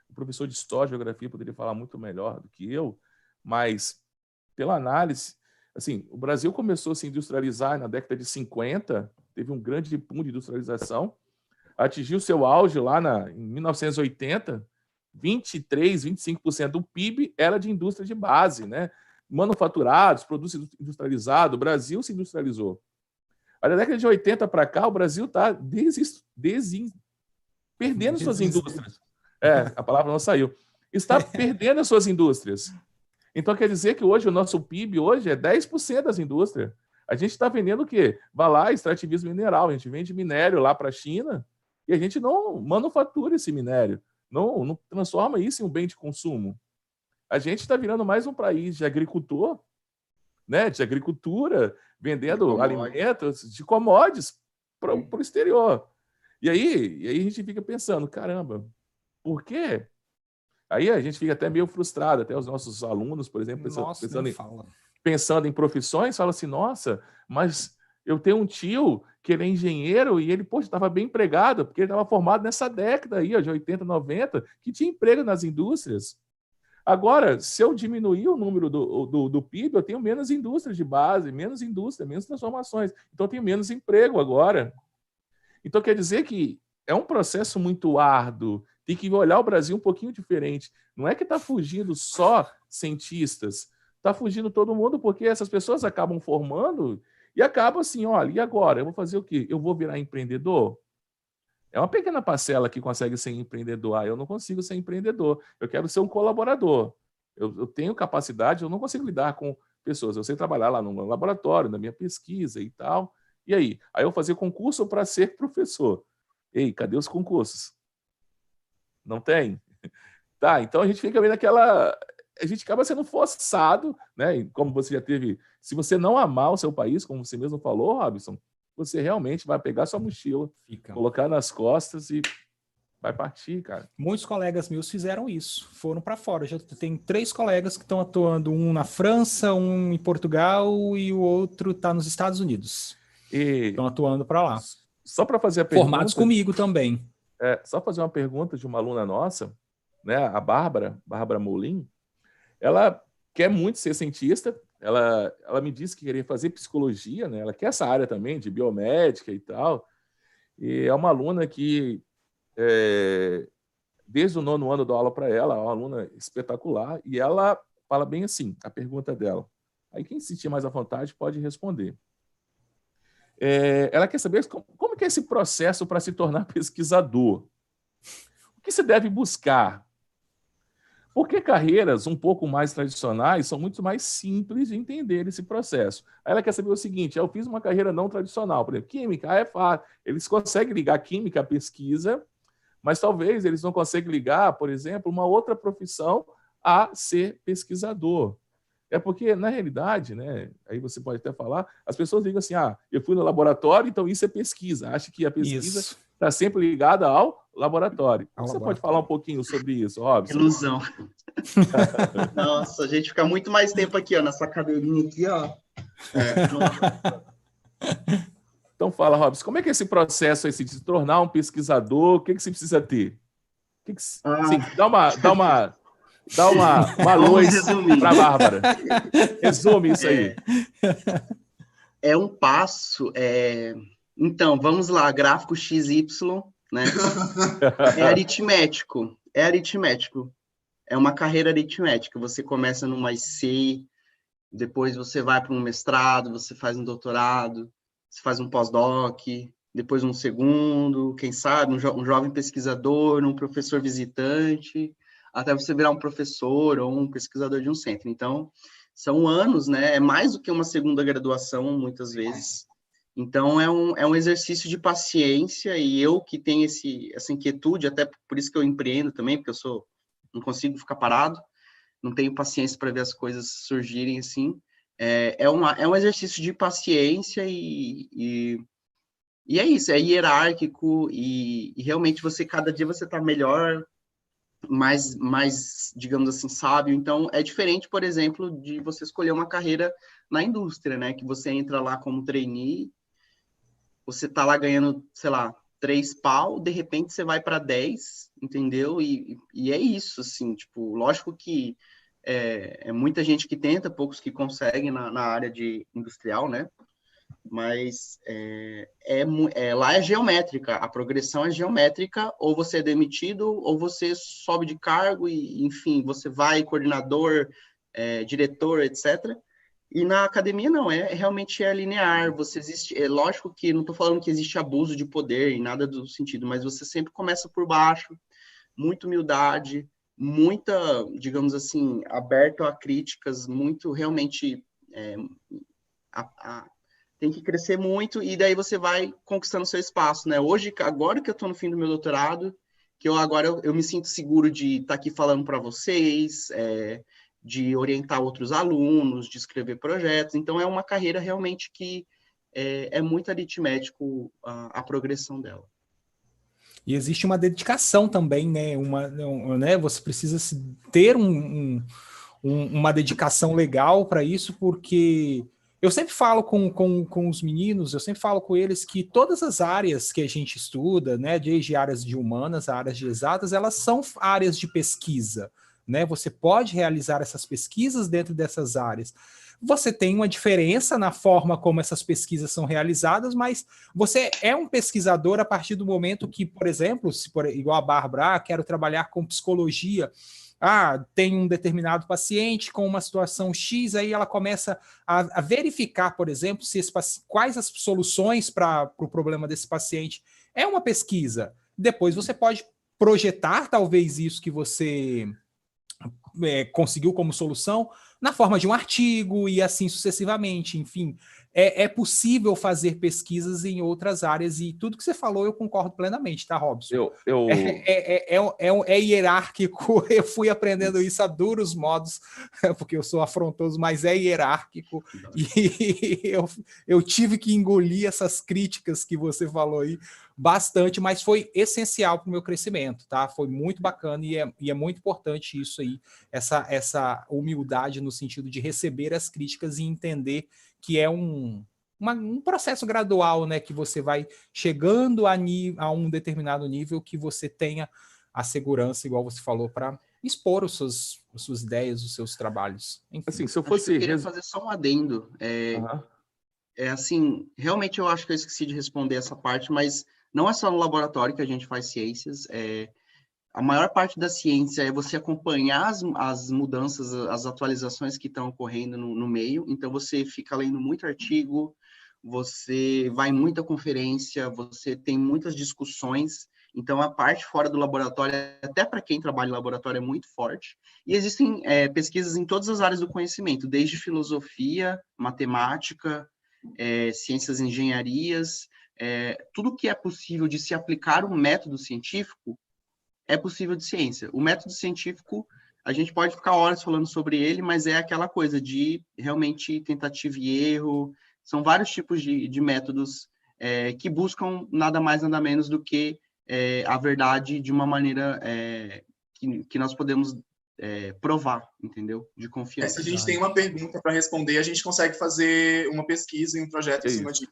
O professor de História e Geografia poderia falar muito melhor do que eu, mas pela análise, assim, o Brasil começou a se industrializar na década de 50, teve um grande boom de industrialização, atingiu seu auge lá em 1980, 23%, 25% do PIB era de indústria de base, né? Manufaturados, produtos industrializados, o Brasil se industrializou. Da década de 80 para cá, o Brasil está perdendo suas indústrias. A palavra não saiu. Está perdendo as suas indústrias. Então, quer dizer que hoje o nosso PIB hoje é 10% das indústrias. A gente está vendendo o quê? Vai lá, extrativismo mineral. A gente vende minério lá para a China e a gente não manufatura esse minério. Não transforma isso em um bem de consumo. A gente está virando mais um país de agricultor, né? De agricultura, vendendo alimentos, de commodities para o exterior. E aí a gente fica pensando, caramba, por quê? Aí a gente fica até meio frustrado, até os nossos alunos, por exemplo, pensando em profissões, falam assim, nossa, mas eu tenho um tio que ele é engenheiro e ele, poxa, estava bem empregado, porque ele estava formado nessa década aí, ó, de 80, 90, que tinha emprego nas indústrias. Agora, se eu diminuir o número do PIB, eu tenho menos indústrias de base, menos indústria, menos transformações. Então, eu tenho menos emprego agora. Então, quer dizer que é um processo muito árduo, tem que olhar o Brasil um pouquinho diferente. Não é que está fugindo só cientistas, está fugindo todo mundo, porque essas pessoas acabam formando e acabam assim, olha, e agora? Eu vou fazer o quê? Eu vou virar empreendedor? É uma pequena parcela que consegue ser empreendedor. Eu não consigo ser empreendedor. Eu quero ser um colaborador. eu tenho capacidade, eu não consigo lidar com pessoas. Eu sei trabalhar lá no laboratório, na minha pesquisa e tal. E aí? Aí eu fazia concurso para ser professor. Ei, cadê os concursos? Não tem? Tá, então a gente fica meio naquela... A gente acaba sendo forçado, né? E como você já teve... Se você não amar o seu país, como você mesmo falou, Robson, você realmente vai pegar sua mochila, colocar nas costas e vai partir, cara. Muitos colegas meus fizeram isso, foram para fora. Já tem 3 colegas que estão atuando, um na França, um em Portugal e o outro está nos Estados Unidos. Estão atuando para lá. Só para fazer a pergunta... Formados comigo também. Só fazer uma pergunta de uma aluna nossa, né? A Bárbara Molin, ela quer muito ser cientista, ela me disse que queria fazer psicologia, né? Ela quer essa área também de biomédica e tal, e é uma aluna que desde o 9º ano eu dou aula para ela, é uma aluna espetacular, e ela fala bem assim, a pergunta dela. Aí quem se sentir mais à vontade pode responder. Ela quer saber como que é esse processo para se tornar pesquisador. O que se deve buscar? Porque carreiras um pouco mais tradicionais são muito mais simples de entender esse processo. Aí ela quer saber o seguinte, eu fiz uma carreira não tradicional, por exemplo, química, é fácil. Eles conseguem ligar química à pesquisa, mas talvez eles não conseguem ligar, por exemplo, uma outra profissão a ser pesquisador. É porque, na realidade, né, aí você pode até falar, as pessoas ligam assim, eu fui no laboratório, então isso é pesquisa. Acha que a pesquisa está sempre ligada ao laboratório. Você pode falar um pouquinho sobre isso, Robson? Ilusão. Nossa, a gente fica muito mais tempo aqui, ó, nessa cadeirinha aqui, ó. Então fala, Robson, como é que é esse processo aí, de se tornar um pesquisador? O que você precisa ter? Sim, dá uma luz para a Bárbara. Resume isso aí. É um passo. Então, vamos lá, gráfico XY, né? É aritmético. É uma carreira aritmética. Você começa numa IC, depois você vai para um mestrado, você faz um doutorado, você faz um pós-doc, depois um segundo, quem sabe, um jovem pesquisador, um professor visitante, até você virar um professor ou um pesquisador de um centro. Então, são anos, né? É mais do que uma segunda graduação, muitas vezes. Então, é um exercício de paciência, e eu que tenho essa inquietude, até por isso que eu empreendo também, porque não consigo ficar parado, não tenho paciência para ver as coisas surgirem assim. É um exercício de paciência e é isso, é hierárquico, e realmente cada dia você está melhor, mais, digamos assim, sábio. Então, é diferente, por exemplo, de você escolher uma carreira na indústria, né? Que você entra lá como trainee, você tá lá ganhando, sei lá, 3 pau, de repente você vai para 10, entendeu? E é isso, assim, tipo, lógico que é muita gente que tenta, poucos que conseguem na área de industrial, né? Mas lá é geométrica, a progressão é geométrica, ou você é demitido, ou você sobe de cargo, e enfim, você vai coordenador, diretor, etc. E na academia não, realmente é linear, você existe, lógico que não estou falando que existe abuso de poder em nada do sentido, mas você sempre começa por baixo, muita humildade, muita, digamos assim, aberto a críticas, muito realmente tem que crescer muito, e daí você vai conquistando seu espaço, né? Hoje, agora que eu estou no fim do meu doutorado, que eu me sinto seguro de estar aqui falando para vocês, de orientar outros alunos, de escrever projetos. Então, é uma carreira realmente que é muito aritmético a progressão dela. E existe uma dedicação também, né? Né? Você precisa ter uma dedicação legal para isso, porque eu sempre falo com os meninos, eu sempre falo com eles que todas as áreas que a gente estuda, né, desde áreas de humanas, áreas de exatas, elas são áreas de pesquisa, né? Você pode realizar essas pesquisas dentro dessas áreas. Você tem uma diferença na forma como essas pesquisas são realizadas, mas você é um pesquisador a partir do momento que, por exemplo, igual a Bárbara, quero trabalhar com psicologia, tem um determinado paciente com uma situação X, aí ela começa a verificar, por exemplo, quais as soluções para o problema desse paciente. É uma pesquisa. Depois você pode projetar, talvez, isso que você conseguiu como solução na forma de um artigo e assim sucessivamente. Enfim, é possível fazer pesquisas em outras áreas e tudo que você falou eu concordo plenamente, tá, Robson? É hierárquico, eu fui aprendendo isso a duros modos, porque eu sou afrontoso, mas é hierárquico e eu tive que engolir essas críticas que você falou aí bastante, mas foi essencial para o meu crescimento, tá? Foi muito bacana e é muito importante isso aí, essa humildade no sentido de receber as críticas e entender que é um processo gradual, né? Que você vai chegando a um determinado nível que você tenha a segurança, igual você falou, para expor as suas ideias, os seus trabalhos. Enfim. Assim, se eu fosse... Eu queria fazer só um adendo. Assim, realmente eu acho que eu esqueci de responder essa parte, mas não é só no laboratório que a gente faz ciências. A maior parte da ciência é você acompanhar as mudanças, as atualizações que estão ocorrendo no meio. Então, você fica lendo muito artigo, você vai em muita conferência, você tem muitas discussões. Então, a parte fora do laboratório, até para quem trabalha em laboratório, é muito forte. E existem pesquisas em todas as áreas do conhecimento, desde filosofia, matemática, ciências e engenharias, tudo que é possível de se aplicar um método científico, é possível de ciência. O método científico, a gente pode ficar horas falando sobre ele, mas é aquela coisa de realmente tentativa e erro. São vários tipos de métodos que buscam nada mais, nada menos do que a verdade de uma maneira que nós podemos provar, entendeu? De confiança. Se a gente tem uma pergunta para responder, a gente consegue fazer uma pesquisa e um projeto em cima disso.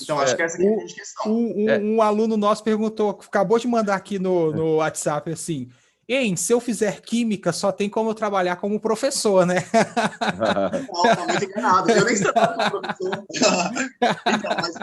Então, acho que essa é a grande questão. Um aluno nosso perguntou, acabou de mandar aqui no WhatsApp assim, se eu fizer química, só tem como eu trabalhar como professor, né? Não, tá muito enganado. Eu nem trabalho como professor. Então, mas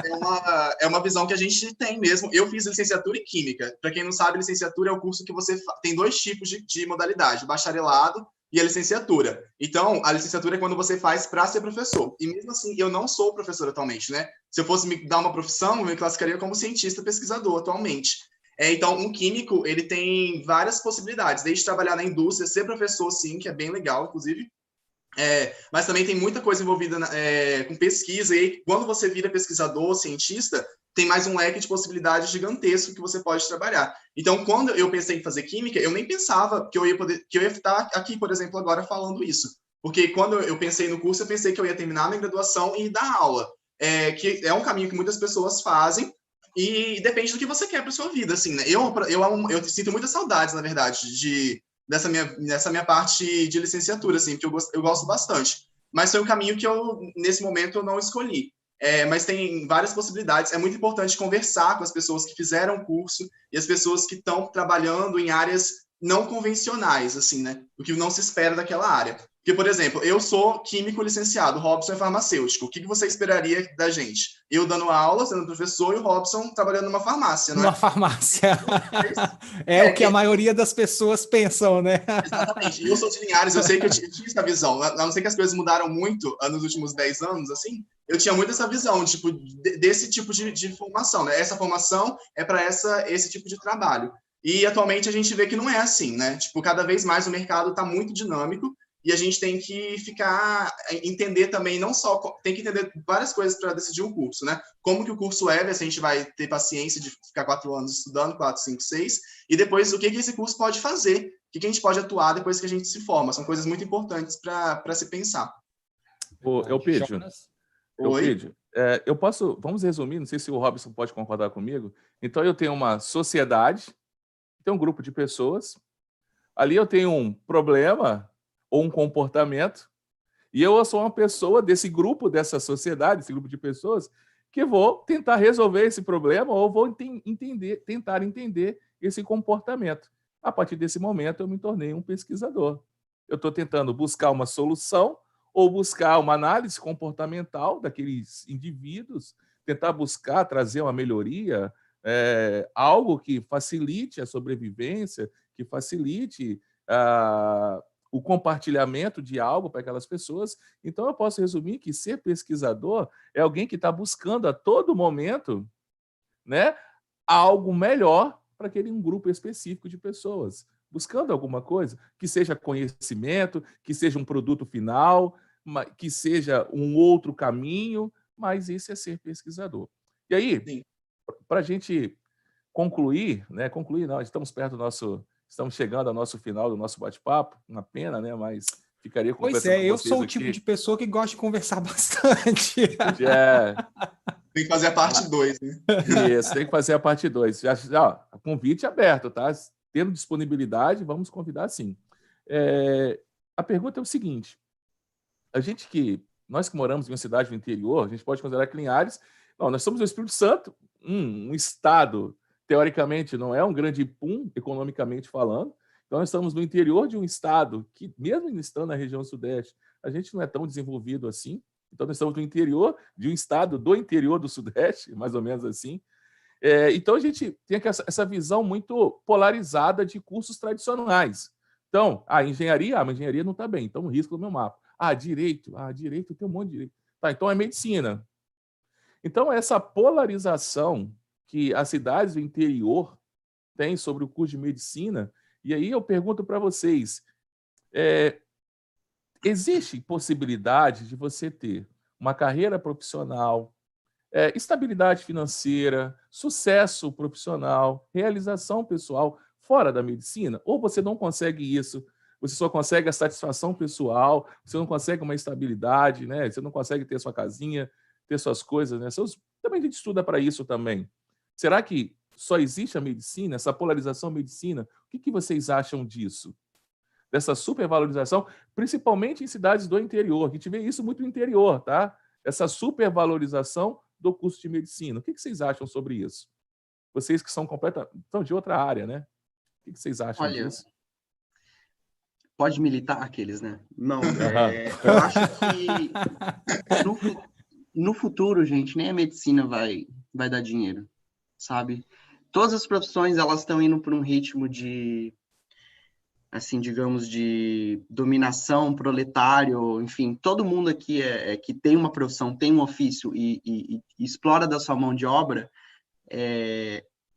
é uma visão que a gente tem mesmo. Eu fiz licenciatura em Química. Para quem não sabe, licenciatura é o curso que você tem 2 tipos de modalidade, o bacharelado e a licenciatura. Então, a licenciatura é quando você faz para ser professor. E mesmo assim, eu não sou professor atualmente, né? Se eu fosse me dar uma profissão, eu me classificaria como cientista pesquisador atualmente. Então, um químico, ele tem várias possibilidades, desde trabalhar na indústria, ser professor, sim, que é bem legal, inclusive, mas também tem muita coisa envolvida com pesquisa, e quando você vira pesquisador, cientista, tem mais um leque de possibilidades gigantesco que você pode trabalhar. Então, quando eu pensei em fazer química, eu nem pensava que eu ia estar aqui, por exemplo, agora falando isso. Porque quando eu pensei no curso, eu pensei que eu ia terminar a minha graduação e dar aula, que é um caminho que muitas pessoas fazem, e depende do que você quer para sua vida, assim, né? Eu sinto muitas saudades, na verdade, dessa minha parte de licenciatura, assim, porque eu gosto bastante. Mas foi um caminho que nesse momento, eu não escolhi. Mas tem várias possibilidades. É muito importante conversar com as pessoas que fizeram o curso e as pessoas que estão trabalhando em áreas não convencionais, assim, né? O que não se espera daquela área. Porque, por exemplo, eu sou químico licenciado, o Robson é farmacêutico. O que você esperaria da gente? Eu dando aula, sendo professor, e o Robson trabalhando numa farmácia, não é? Numa farmácia. O que a maioria das pessoas pensam, né? Exatamente. E eu sou de Linhares, eu sei que eu tinha essa visão. A não ser que as coisas mudaram muito nos últimos 10 anos, assim, eu tinha muito essa visão, tipo, desse tipo de formação, né? Essa formação é para esse tipo de trabalho. E, atualmente, a gente vê que não é assim, né? Tipo, cada vez mais o mercado está muito dinâmico, e a gente tem que entender também, não só, tem que entender várias coisas para decidir um curso, né? Como que o curso é, se a gente vai ter paciência de ficar 4 anos estudando, 4, 5, 6, e depois o que esse curso pode fazer, o que a gente pode atuar depois que a gente se forma. São coisas muito importantes para se pensar. Eupídio, vamos resumir, não sei se o Robson pode concordar comigo. Então, eu tenho uma sociedade, tenho um grupo de pessoas, ali eu tenho um problema ou um comportamento, e eu sou uma pessoa desse grupo, dessa sociedade, desse grupo de pessoas, que vou tentar resolver esse problema ou vou tentar entender esse comportamento. A partir desse momento, eu me tornei um pesquisador. Eu estou tentando buscar uma solução ou buscar uma análise comportamental daqueles indivíduos, tentar buscar trazer uma melhoria, algo que facilite a sobrevivência, que facilite o compartilhamento de algo para aquelas pessoas. Então, eu posso resumir que ser pesquisador é alguém que está buscando a todo momento, né, algo melhor para aquele grupo específico de pessoas. buscando alguma coisa, que seja conhecimento, que seja um produto final, que seja um outro caminho, mas isso é ser pesquisador. E aí, para a gente concluir, né? Concluir não, estamos perto do nosso, estamos chegando ao nosso final do nosso bate-papo, uma pena, né? Mas ficaria conversando com vocês. Pois é, eu sou o tipo de pessoa que gosta de conversar bastante. Tem que fazer a parte 2, né? Isso, tem que fazer a parte 2. Já, convite aberto, tá? Tendo disponibilidade, vamos convidar sim. A pergunta é o seguinte: nós que moramos em uma cidade do interior, a gente pode considerar que Linhares, nós somos o Espírito Santo, um estado, teoricamente, não é um grande pum, economicamente falando. Então, nós estamos no interior de um estado que, mesmo estando na região sudeste, a gente não é tão desenvolvido assim. Então, nós estamos no interior de um estado do interior do sudeste, mais ou menos assim. Então, a gente tem essa visão muito polarizada de cursos tradicionais. Então, a engenharia não está bem, então risco no meu mapa. Direito tem um monte de direito. Tá, então é medicina. Então, essa polarização que as cidades do interior têm sobre o curso de medicina, e aí eu pergunto para vocês, existe possibilidade de você ter uma carreira profissional, estabilidade financeira, sucesso profissional, realização pessoal fora da medicina? Ou você não consegue isso? Você só consegue a satisfação pessoal, você não consegue uma estabilidade, né? Você não consegue ter sua casinha, ter suas coisas, né? Também a gente estuda para isso também. Será que só existe a medicina, essa polarização medicina? O que vocês acham disso? Dessa supervalorização, principalmente em cidades do interior. A gente vê isso muito no interior, tá? Essa supervalorização do curso de medicina. O que vocês acham sobre isso? Vocês que são são de outra área, né? O que vocês acham disso? Pode militar aqueles, né? Não, eu acho que no futuro, gente, nem a medicina vai dar dinheiro, sabe? Todas as profissões, elas estão indo por um ritmo de, assim, digamos, de dominação, proletário, enfim, todo mundo aqui que tem uma profissão, tem um ofício e explora da sua mão de obra,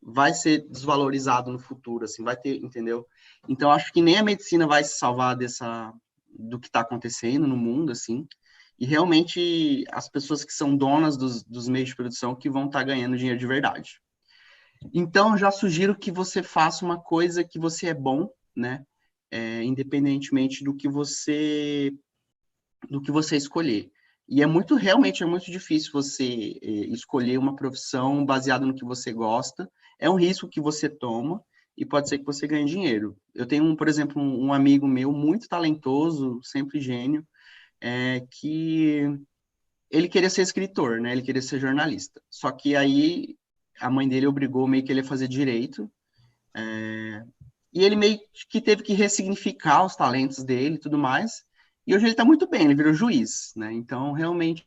vai ser desvalorizado no futuro, assim, vai ter, entendeu? Então, acho que nem a medicina vai se salvar do que está acontecendo no mundo, assim, e realmente as pessoas que são donas dos meios de produção que vão estar ganhando dinheiro de verdade. Então, já sugiro que você faça uma coisa que você é bom, né? Independentemente do que você escolher. E realmente é muito difícil você escolher uma profissão baseada no que você gosta. É um risco que você toma e pode ser que você ganhe dinheiro. Eu tenho, por exemplo, um amigo meu muito talentoso, sempre gênio, que ele queria ser escritor, né? Ele queria ser jornalista. Só que aí a mãe dele obrigou meio que ele a fazer direito. E ele meio que teve que ressignificar os talentos dele e tudo mais. E hoje ele está muito bem, ele virou juiz, né? Então, realmente,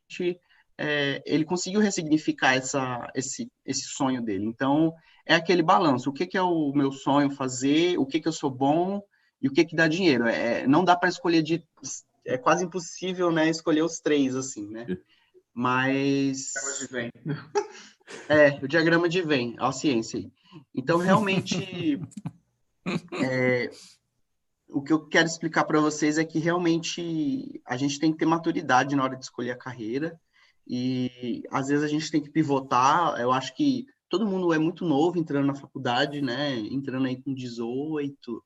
ele conseguiu ressignificar esse sonho dele. Então, é aquele balanço. O que é o meu sonho fazer? O que eu sou bom? E o que dá dinheiro? Não dá para escolher é quase impossível, né, escolher os três, assim, né? Mas... o diagrama de Venn, a ciência aí. Então, realmente... o que eu quero explicar para vocês é que realmente a gente tem que ter maturidade na hora de escolher a carreira e às vezes a gente tem que pivotar. Eu acho que todo mundo é muito novo entrando na faculdade, né? Entrando aí com 18,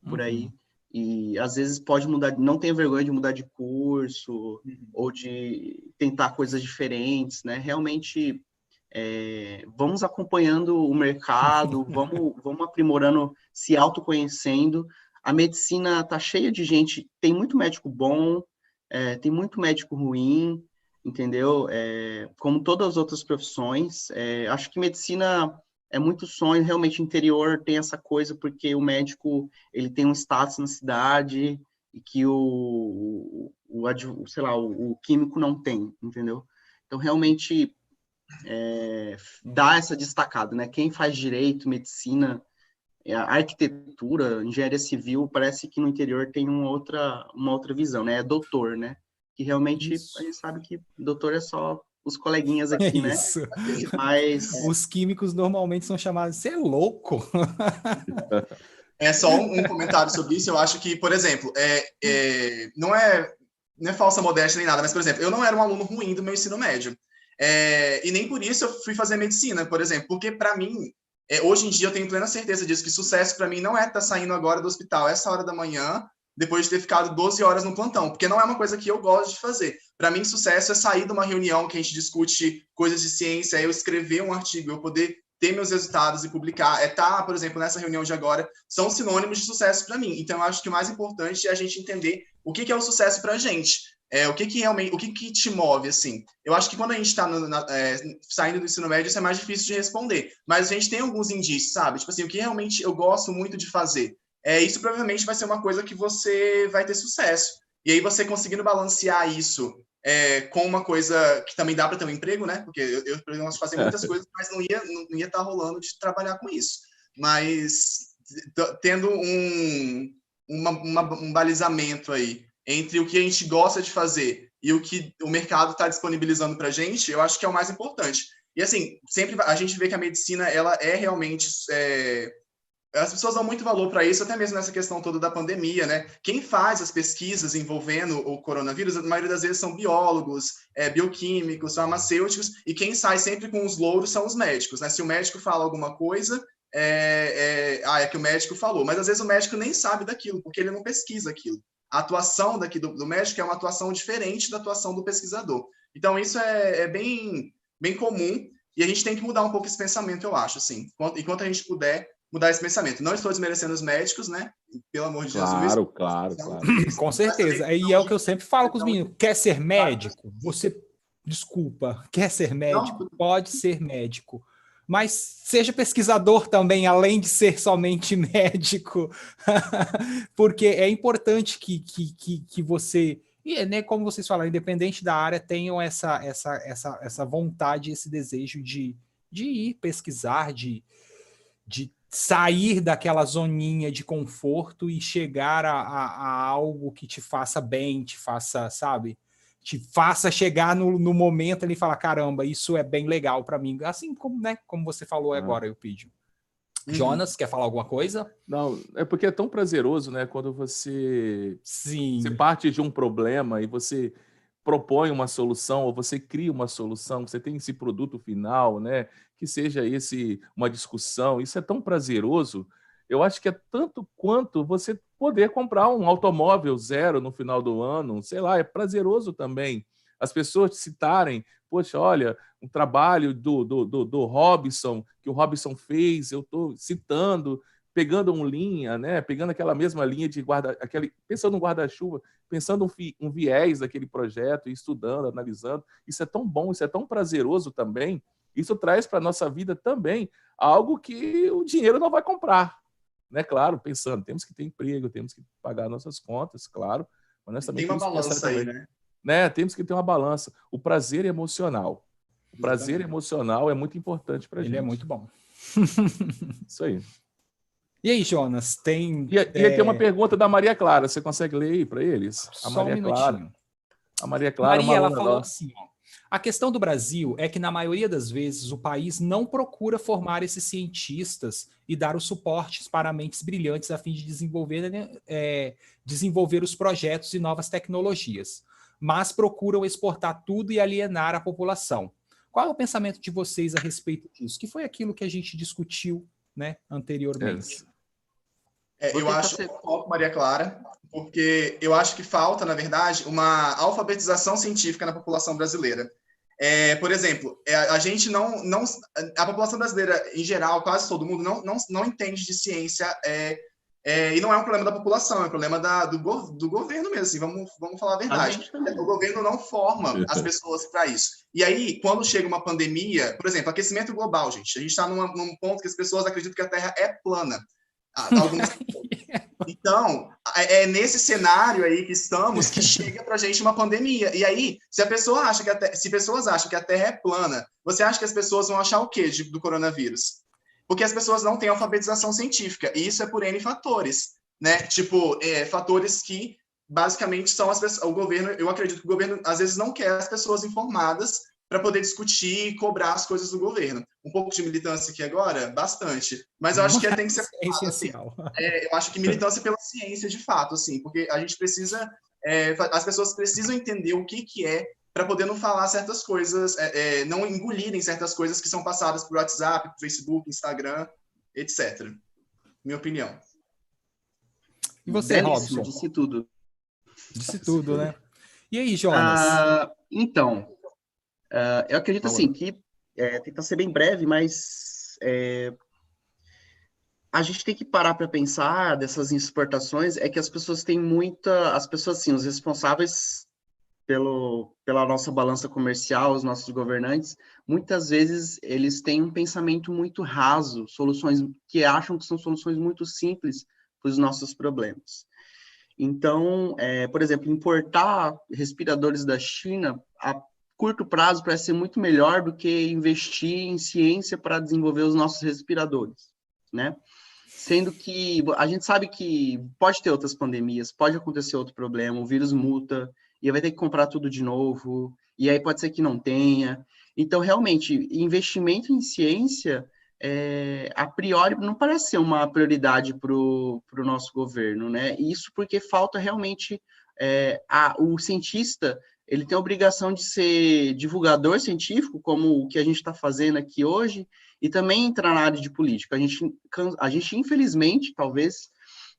por aí. E às vezes pode mudar, não tenha vergonha de mudar de curso ou de tentar coisas diferentes, né? Realmente vamos acompanhando o mercado, vamos aprimorando, se autoconhecendo. A medicina está cheia de gente, tem muito médico bom, tem muito médico ruim, entendeu? Como todas as outras profissões. Acho que medicina é muito sonho, realmente interior tem essa coisa, porque o médico ele tem um status na cidade e que o químico não tem, entendeu? Então, realmente, dá essa destacada, né? Quem faz direito, medicina, a arquitetura, engenharia civil, parece que no interior tem uma outra visão, né? É doutor, né? Que realmente a gente sabe que doutor é só os coleguinhas aqui, né? Mas os químicos normalmente são chamados, você é louco? É só um comentário sobre isso. Eu acho que, por exemplo, não é falsa modéstia nem nada, mas, por exemplo, eu não era um aluno ruim do meu ensino médio. E nem por isso eu fui fazer medicina, por exemplo, porque, para mim, hoje em dia eu tenho plena certeza disso, que sucesso para mim não é estar saindo agora do hospital essa hora da manhã, depois de ter ficado 12 horas no plantão, porque não é uma coisa que eu gosto de fazer. Para mim, sucesso é sair de uma reunião que a gente discute coisas de ciência, eu escrever um artigo, eu poder ter meus resultados e publicar, por exemplo, nessa reunião de agora, são sinônimos de sucesso para mim. Então, eu acho que o mais importante é a gente entender o que é o sucesso para a gente. O que realmente, o que te move, assim? Eu acho que quando a gente está saindo do ensino médio, isso é mais difícil de responder. Mas a gente tem alguns indícios, sabe? Tipo assim, o que realmente eu gosto muito de fazer. Isso provavelmente vai ser uma coisa que você vai ter sucesso. E aí você conseguindo balancear isso com uma coisa que também dá para ter um emprego, né? Porque eu gosto de fazer muitas coisas, mas não ia estar rolando de trabalhar com isso. Mas tendo um balizamento aí entre o que a gente gosta de fazer e o que o mercado está disponibilizando para a gente, eu acho que é o mais importante. E, assim, sempre a gente vê que a medicina, ela é realmente... as pessoas dão muito valor para isso, até mesmo nessa questão toda da pandemia, né? Quem faz as pesquisas envolvendo o coronavírus, a maioria das vezes são biólogos, bioquímicos, farmacêuticos, e quem sai sempre com os louros são os médicos, né? Se o médico fala alguma coisa, é que o médico falou, mas às vezes o médico nem sabe daquilo, porque ele não pesquisa aquilo. A atuação daqui do médico é uma atuação diferente da atuação do pesquisador. Então, isso é bem, bem comum, e a gente tem que mudar um pouco esse pensamento, eu acho, assim. Enquanto a gente puder mudar esse pensamento. Não estou desmerecendo os médicos, né? Pelo amor de Jesus. Claro. Com certeza. E é o que eu sempre falo com os meninos. Quer ser médico? Desculpa. Quer ser médico? Pode ser médico. Mas seja pesquisador também, além de ser somente médico, porque é importante que você, né, como vocês falaram, independente da área, tenham essa vontade, esse desejo de ir pesquisar, de sair daquela zoninha de conforto e chegar a algo que te faça bem, te faça, sabe? Te faça chegar no momento ali e falar, caramba, isso é bem legal para mim. Assim como, né, como você falou agora, Eupídio. Jonas, quer falar alguma coisa? Não, é porque é tão prazeroso, né? Quando você parte de um problema e você propõe uma solução, ou você cria uma solução, você tem esse produto final, né? Que seja uma discussão, isso é tão prazeroso. Eu acho que é tanto quanto você poder comprar um automóvel zero no final do ano, sei lá, é prazeroso também. As pessoas te citarem, poxa, olha, um trabalho do Robson, que o Robson fez, eu estou citando, pegando linha, né? Pegando aquela mesma linha de pensando no guarda-chuva, pensando um viés daquele projeto, estudando, analisando. Isso é tão bom, isso é tão prazeroso também. Isso traz para a nossa vida também algo que o dinheiro não vai comprar. Né? Claro, pensando, temos que ter emprego, temos que pagar nossas contas, claro. Mas nós também tem uma balança aí, né? Temos que ter uma balança. O prazer emocional. O prazer emocional é muito importante para a gente. Ele é muito bom. Isso aí. E aí, Jonas, tem... E tem uma pergunta da Maria Clara. Você consegue ler aí para eles? Só um minutinho. A Maria Clara... Maria, ela falou assim, ó. A questão do Brasil é que, na maioria das vezes, o país não procura formar esses cientistas e dar os suportes para mentes brilhantes a fim de desenvolver os projetos e novas tecnologias, mas procuram exportar tudo e alienar a população. Qual é o pensamento de vocês a respeito disso? Que foi aquilo que a gente discutiu, né, anteriormente. Eu acho top, Maria Clara, porque eu acho que falta, na verdade, uma alfabetização científica na população brasileira. Por exemplo, a população brasileira, em geral, quase todo mundo, não entende de ciência, e não é um problema da população, é um problema do governo mesmo, assim, vamos falar a verdade. O governo não forma as pessoas para isso. E aí, quando chega uma pandemia, por exemplo, aquecimento global, gente, a gente está num ponto que as pessoas acreditam que a Terra é plana. Então, é nesse cenário aí que estamos que chega pra gente uma pandemia. E aí, se pessoas acham que a Terra é plana, você acha que as pessoas vão achar o quê do coronavírus? Porque as pessoas não têm alfabetização científica. E isso é por N fatores, né? Tipo, fatores que basicamente são o governo. Eu acredito que o governo às vezes não quer as pessoas informadas para poder discutir e cobrar as coisas do governo. Um pouco de militância aqui agora? Bastante. Mas eu acho que tem que ser... É essencial. Assim, eu acho que militância pela ciência, de fato, assim, porque a gente precisa... as pessoas precisam entender o que é para poder não falar certas coisas, não engolirem certas coisas que são passadas por WhatsApp, por Facebook, Instagram, etc. Minha opinião. E você, Belíssimo, Robson? disse tudo. Disse tudo, né? E aí, Jonas? Então, eu acredito assim que tentar ser bem breve, mas a gente tem que parar para pensar dessas exportações, é que as pessoas têm as pessoas assim, os responsáveis pela nossa balança comercial, os nossos governantes, muitas vezes eles têm um pensamento muito raso, soluções que acham que são soluções muito simples para os nossos problemas. Então, por exemplo, importar respiradores da China a curto prazo parece ser muito melhor do que investir em ciência para desenvolver os nossos respiradores, né? Sendo que a gente sabe que pode ter outras pandemias, pode acontecer outro problema, o vírus muta, e vai ter que comprar tudo de novo, e aí pode ser que não tenha. Então, realmente, investimento em ciência, a priori, não parece ser uma prioridade para o nosso governo, né? Isso porque falta realmente o cientista, ele tem a obrigação de ser divulgador científico, como o que a gente está fazendo aqui hoje, e também entrar na área de política. A gente infelizmente, talvez,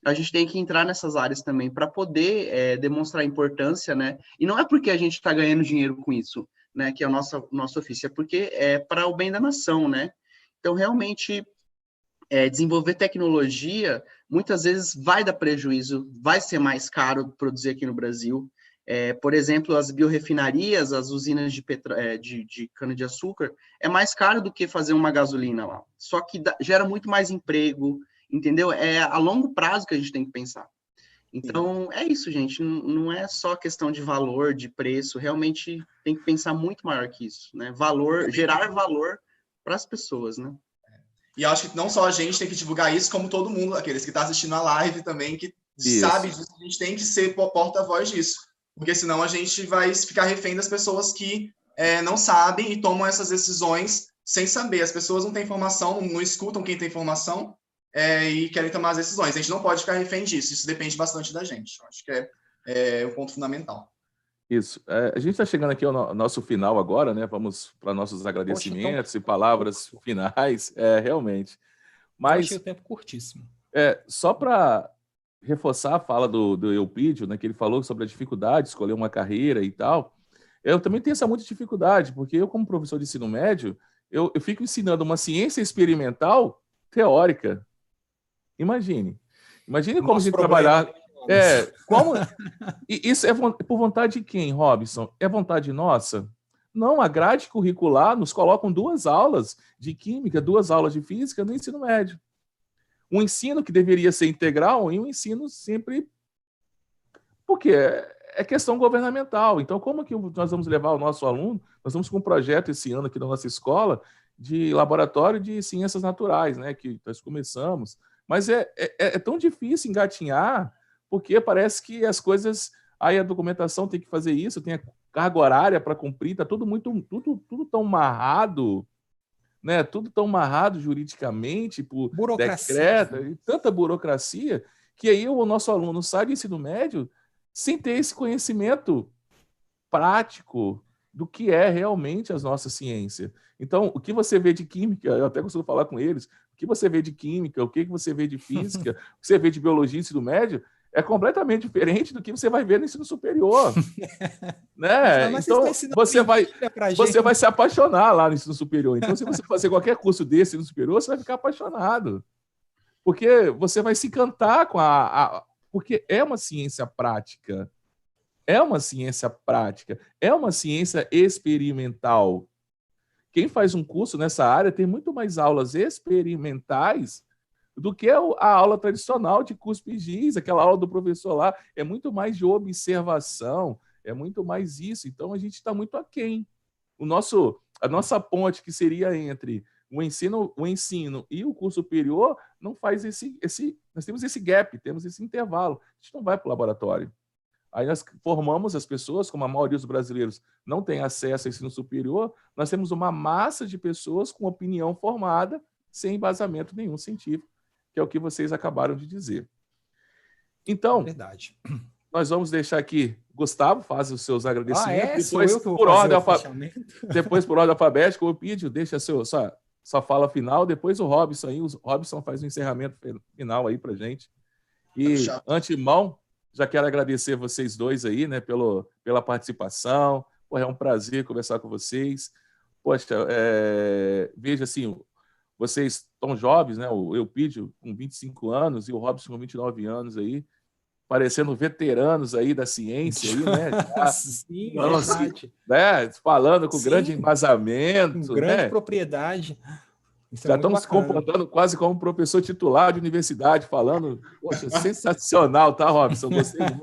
a gente tem que entrar nessas áreas também para poder demonstrar importância, né? E não é porque a gente está ganhando dinheiro com isso, né? Que é o nosso ofício, é porque é para o bem da nação, né? Então, realmente, desenvolver tecnologia, muitas vezes vai dar prejuízo, vai ser mais caro produzir aqui no Brasil. Por exemplo, as biorefinarias, as usinas de cana-de-açúcar, é mais caro do que fazer uma gasolina lá. Só que gera muito mais emprego, entendeu? É a longo prazo que a gente tem que pensar. Então, é isso, gente. Não é só questão de valor, de preço. Realmente tem que pensar muito maior que isso, né? Gerar valor para as pessoas, né? E acho que não só a gente tem que divulgar isso, como todo mundo, aqueles que estão assistindo a live também, que sabe disso, a gente tem que ser porta-voz disso. Porque senão a gente vai ficar refém das pessoas que não sabem e tomam essas decisões sem saber. As pessoas não têm informação, não escutam quem tem informação e querem tomar as decisões. A gente não pode ficar refém disso. Isso depende bastante da gente. Acho que é um ponto fundamental. Isso. A gente está chegando aqui ao nosso final agora, né? Vamos para nossos agradecimentos e palavras finais, realmente. Mas eu achei o tempo curtíssimo. Só para reforçar a fala do Eupídio, né, que ele falou sobre a dificuldade de escolher uma carreira e tal, eu também tenho essa muita dificuldade, porque eu, como professor de ensino médio, eu fico ensinando uma ciência experimental teórica. Imagine como a gente trabalhar... Isso é por vontade de quem, Robson? É vontade nossa? Não, a grade curricular nos colocam 2 aulas de química, 2 aulas de física no ensino médio. Um ensino que deveria ser integral e um ensino sempre... Porque é questão governamental. Então, como que nós vamos levar o nosso aluno? Nós vamos com um projeto esse ano aqui na nossa escola de laboratório de ciências naturais, né? Que nós começamos. Mas é tão difícil engatinhar, porque parece que as coisas... Aí a documentação tem que fazer isso, tem a carga horária para cumprir, está tudo tão amarrado, né? Tudo tão amarrado juridicamente, por decreto, e tanta burocracia, que aí o nosso aluno sai do ensino médio sem ter esse conhecimento prático do que é realmente as nossas ciências. Então, o que você vê de química, eu até costumo falar com eles, o que você vê de química, o que você vê de física, o que você vê de biologia no ensino médio, é completamente diferente do que você vai ver no ensino superior. Né? Então, você vai se apaixonar lá no ensino superior. Então, se você fazer qualquer curso desse no superior, você vai ficar apaixonado. Porque você vai se encantar com porque é uma ciência prática. É uma ciência prática. É uma ciência experimental. Quem faz um curso nessa área tem muito mais aulas experimentais do que a aula tradicional de cuspe-giz, aquela aula do professor lá, é muito mais de observação, é muito mais isso. Então, a gente está muito aquém. A nossa ponte, que seria entre o ensino e o curso superior, não faz nós temos esse gap, temos esse intervalo. A gente não vai para o laboratório. Aí nós formamos as pessoas, como a maioria dos brasileiros não tem acesso ao ensino superior, nós temos uma massa de pessoas com opinião formada, sem embasamento nenhum científico, que é o que vocês acabaram de dizer. Então, verdade. Nós vamos deixar aqui, Gustavo, faz os seus agradecimentos. Depois, eu que vou fazer o fechamento. Depois, por ordem alfabética, o Eupídio deixa sua fala final, depois o Robson aí, o Robson faz o encerramento final aí pra gente. E, antemão, já quero agradecer vocês dois aí, né, pela participação. Pô, é um prazer conversar com vocês. Poxa, veja assim, vocês estão jovens, né? O Eupídio com 25 anos e o Robson com 29 anos aí, parecendo veteranos aí da ciência, aí, né? Já, sim, falando com grande embasamento. Com grande propriedade. Já estamos se comportando quase como professor titular de universidade, falando. Poxa, sensacional, tá, Robson? Gostei muito.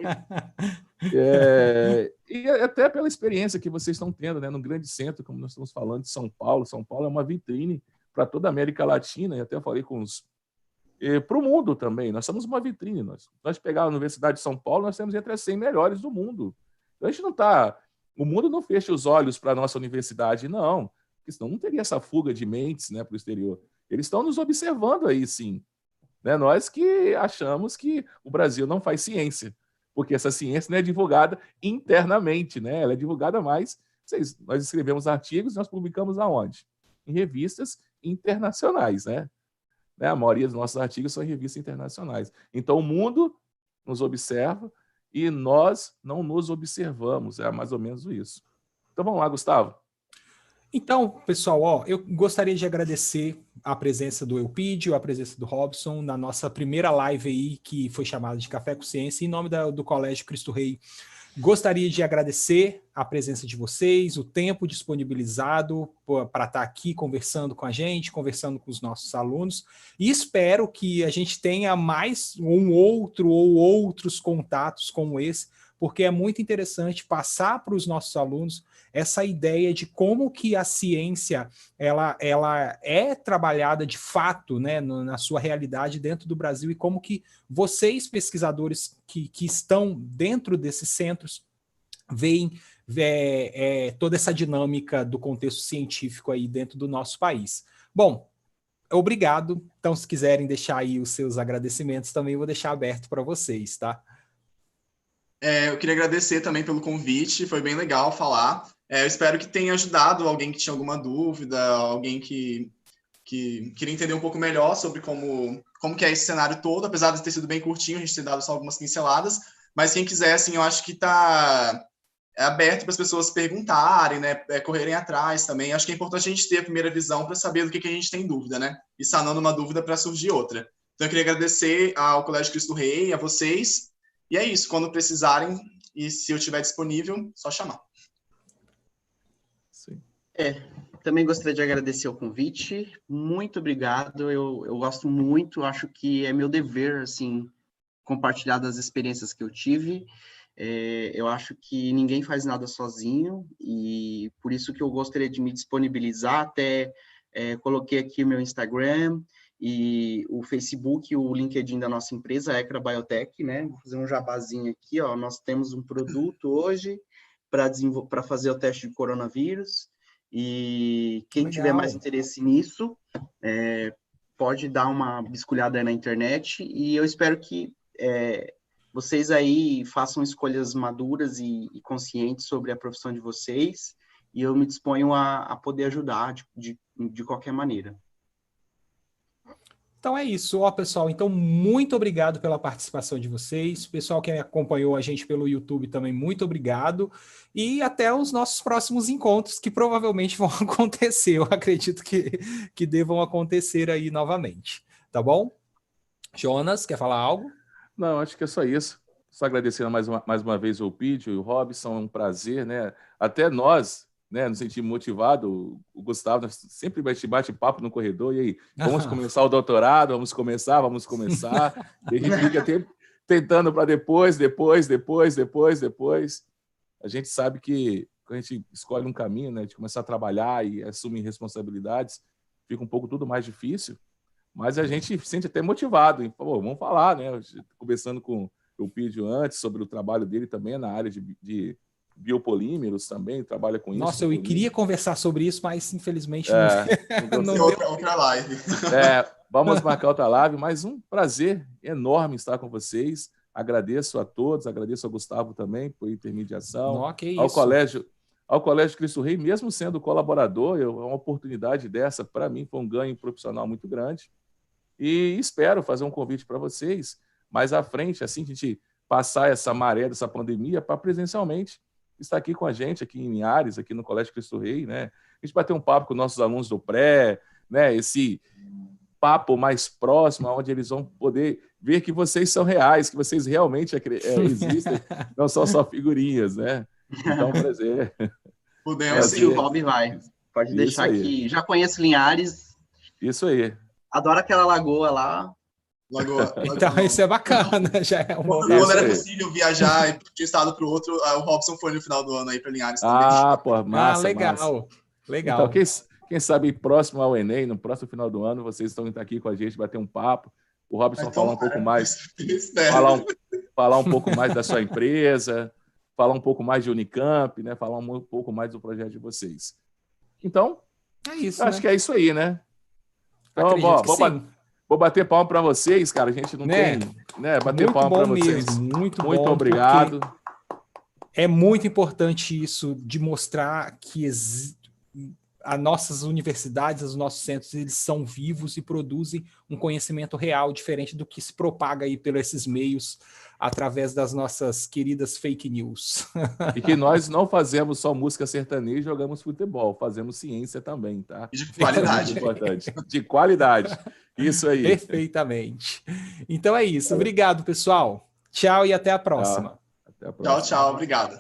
E até pela experiência que vocês estão tendo, né? No grande centro, como nós estamos falando, de São Paulo. São Paulo é uma vitrine para toda a América Latina, e até falei com os para o mundo também. Nós somos uma vitrine. Nós pegar a Universidade de São Paulo, nós temos entre as 100 melhores do mundo. Então, a gente não está... O mundo não fecha os olhos para a nossa universidade, não. Porque senão não teria essa fuga de mentes, né, para o exterior. Eles estão nos observando aí, sim. Né? Nós que achamos que o Brasil não faz ciência, porque essa ciência não é divulgada internamente, né? Ela é divulgada mais... Nós escrevemos artigos e nós publicamos aonde? Em revistas internacionais, né? A maioria dos nossos artigos são em revistas internacionais. Então, o mundo nos observa e nós não nos observamos. É mais ou menos isso. Então, vamos lá, Gustavo. Então, pessoal, eu gostaria de agradecer a presença do Eupídio, a presença do Robson, na nossa primeira live aí, que foi chamada de Café com Ciência, em nome do Colégio Cristo Rei. Gostaria de agradecer a presença de vocês, o tempo disponibilizado para estar aqui conversando com a gente, conversando com os nossos alunos, e espero que a gente tenha mais um outro ou outros contatos como esse, porque é muito interessante passar para os nossos alunos essa ideia de como que a ciência ela é trabalhada de fato, né, na sua realidade dentro do Brasil, e como que vocês, pesquisadores que estão dentro desses centros, veem toda essa dinâmica do contexto científico aí dentro do nosso país. Bom, obrigado. Então, se quiserem deixar aí os seus agradecimentos, também vou deixar aberto para vocês, tá? Eu queria agradecer também pelo convite, foi bem legal falar. Eu espero que tenha ajudado alguém que tinha alguma dúvida, alguém que queria entender um pouco melhor sobre como que é esse cenário todo, apesar de ter sido bem curtinho, a gente ter dado só algumas pinceladas, mas quem quiser, assim, eu acho que está aberto para as pessoas perguntarem, né, correrem atrás também. Acho que é importante a gente ter a primeira visão para saber do que a gente tem dúvida, né, e sanando uma dúvida para surgir outra. Então, eu queria agradecer ao Colégio Cristo Rei, a vocês, e é isso, quando precisarem, e se eu estiver disponível, só chamar. Sim. Também gostaria de agradecer o convite. Muito obrigado. Eu gosto muito, acho que é meu dever, assim, compartilhar das experiências que eu tive. Eu acho que ninguém faz nada sozinho, e por isso que eu gostaria de me disponibilizar. Até coloquei aqui o meu Instagram e o Facebook, o LinkedIn da nossa empresa, a Ecra Biotech, né? Vou fazer um jabazinho aqui, ó. Nós temos um produto hoje para fazer o teste de coronavírus, e quem tiver mais interesse nisso, pode dar uma biscoilhada aí na internet, e eu espero que vocês aí façam escolhas maduras e conscientes sobre a profissão de vocês, e eu me disponho a poder ajudar de qualquer maneira. Então é isso, pessoal. Então, muito obrigado pela participação de vocês. Pessoal que acompanhou a gente pelo YouTube também, muito obrigado. E até os nossos próximos encontros, que provavelmente vão acontecer. Eu acredito que devam acontecer aí novamente. Tá bom? Jonas, quer falar algo? Não, acho que é só isso. Só agradecendo mais uma vez o Eupídio e o Robson, é um prazer, né? Até nós, né, nos sentimos motivados. O Gustavo sempre bate papo no corredor, e aí, vamos começar o doutorado, vamos começar. E a gente fica tentando para depois. A gente sabe que quando a gente escolhe um caminho, né, de começar a trabalhar e assumir responsabilidades, fica um pouco tudo mais difícil, mas a gente se sente até motivado. Pô, vamos falar, né? Conversando com Eupídio antes, sobre o trabalho dele também na área de biopolímeros também, trabalha com isso. Nossa, eu queria conversar sobre isso, mas infelizmente não deu. Outra live. Vamos marcar outra live, mas um prazer enorme estar com vocês. Agradeço a todos, agradeço ao Gustavo também por intermediação, ao Colégio Cristo Rei, mesmo sendo colaborador, uma oportunidade dessa, para mim, foi um ganho profissional muito grande. E espero fazer um convite para vocês, mais à frente, assim que a gente passar essa maré dessa pandemia, para presencialmente estar aqui com a gente, aqui em Linhares, aqui no Colégio Cristo Rei, né? A gente bater um papo com nossos alunos do pré, né? Esse papo mais próximo, onde eles vão poder ver que vocês são reais, que vocês realmente existem, não são só figurinhas, né? Então, um prazer. Podemos sim, o Rob vai. Pode deixar que já conheço Linhares. Isso aí. Adoro aquela lagoa lá. Lagoa. Então, isso é bacana, já é uma... Quando era possível viajar de um estado para o outro, o Robson foi no final do ano aí para Linhares também. Pô, massa, legal. Massa. Legal. Então, quem sabe próximo ao Enem, no próximo final do ano, vocês estão aqui com a gente, bater um papo. O Robson falar um pouco mais, falar um pouco mais da sua empresa, falar um pouco mais de Unicamp, né? Falar um pouco mais do projeto de vocês. Então, é isso, acho que é isso aí, né? Então, vou bater palma para vocês, cara. A gente não tem, né? Bater muito palma para vocês. Muito bom, obrigado. É muito importante isso de mostrar que as nossas universidades, os nossos centros, eles são vivos e produzem um conhecimento real, diferente do que se propaga aí pelos esses meios através das nossas queridas fake news. E que nós não fazemos só música sertaneja e jogamos futebol, fazemos ciência também, tá? E de qualidade. É importante. De qualidade. Isso aí. Perfeitamente. Então é isso. Obrigado, pessoal. Tchau e até a próxima. Até a próxima. Tchau, obrigado.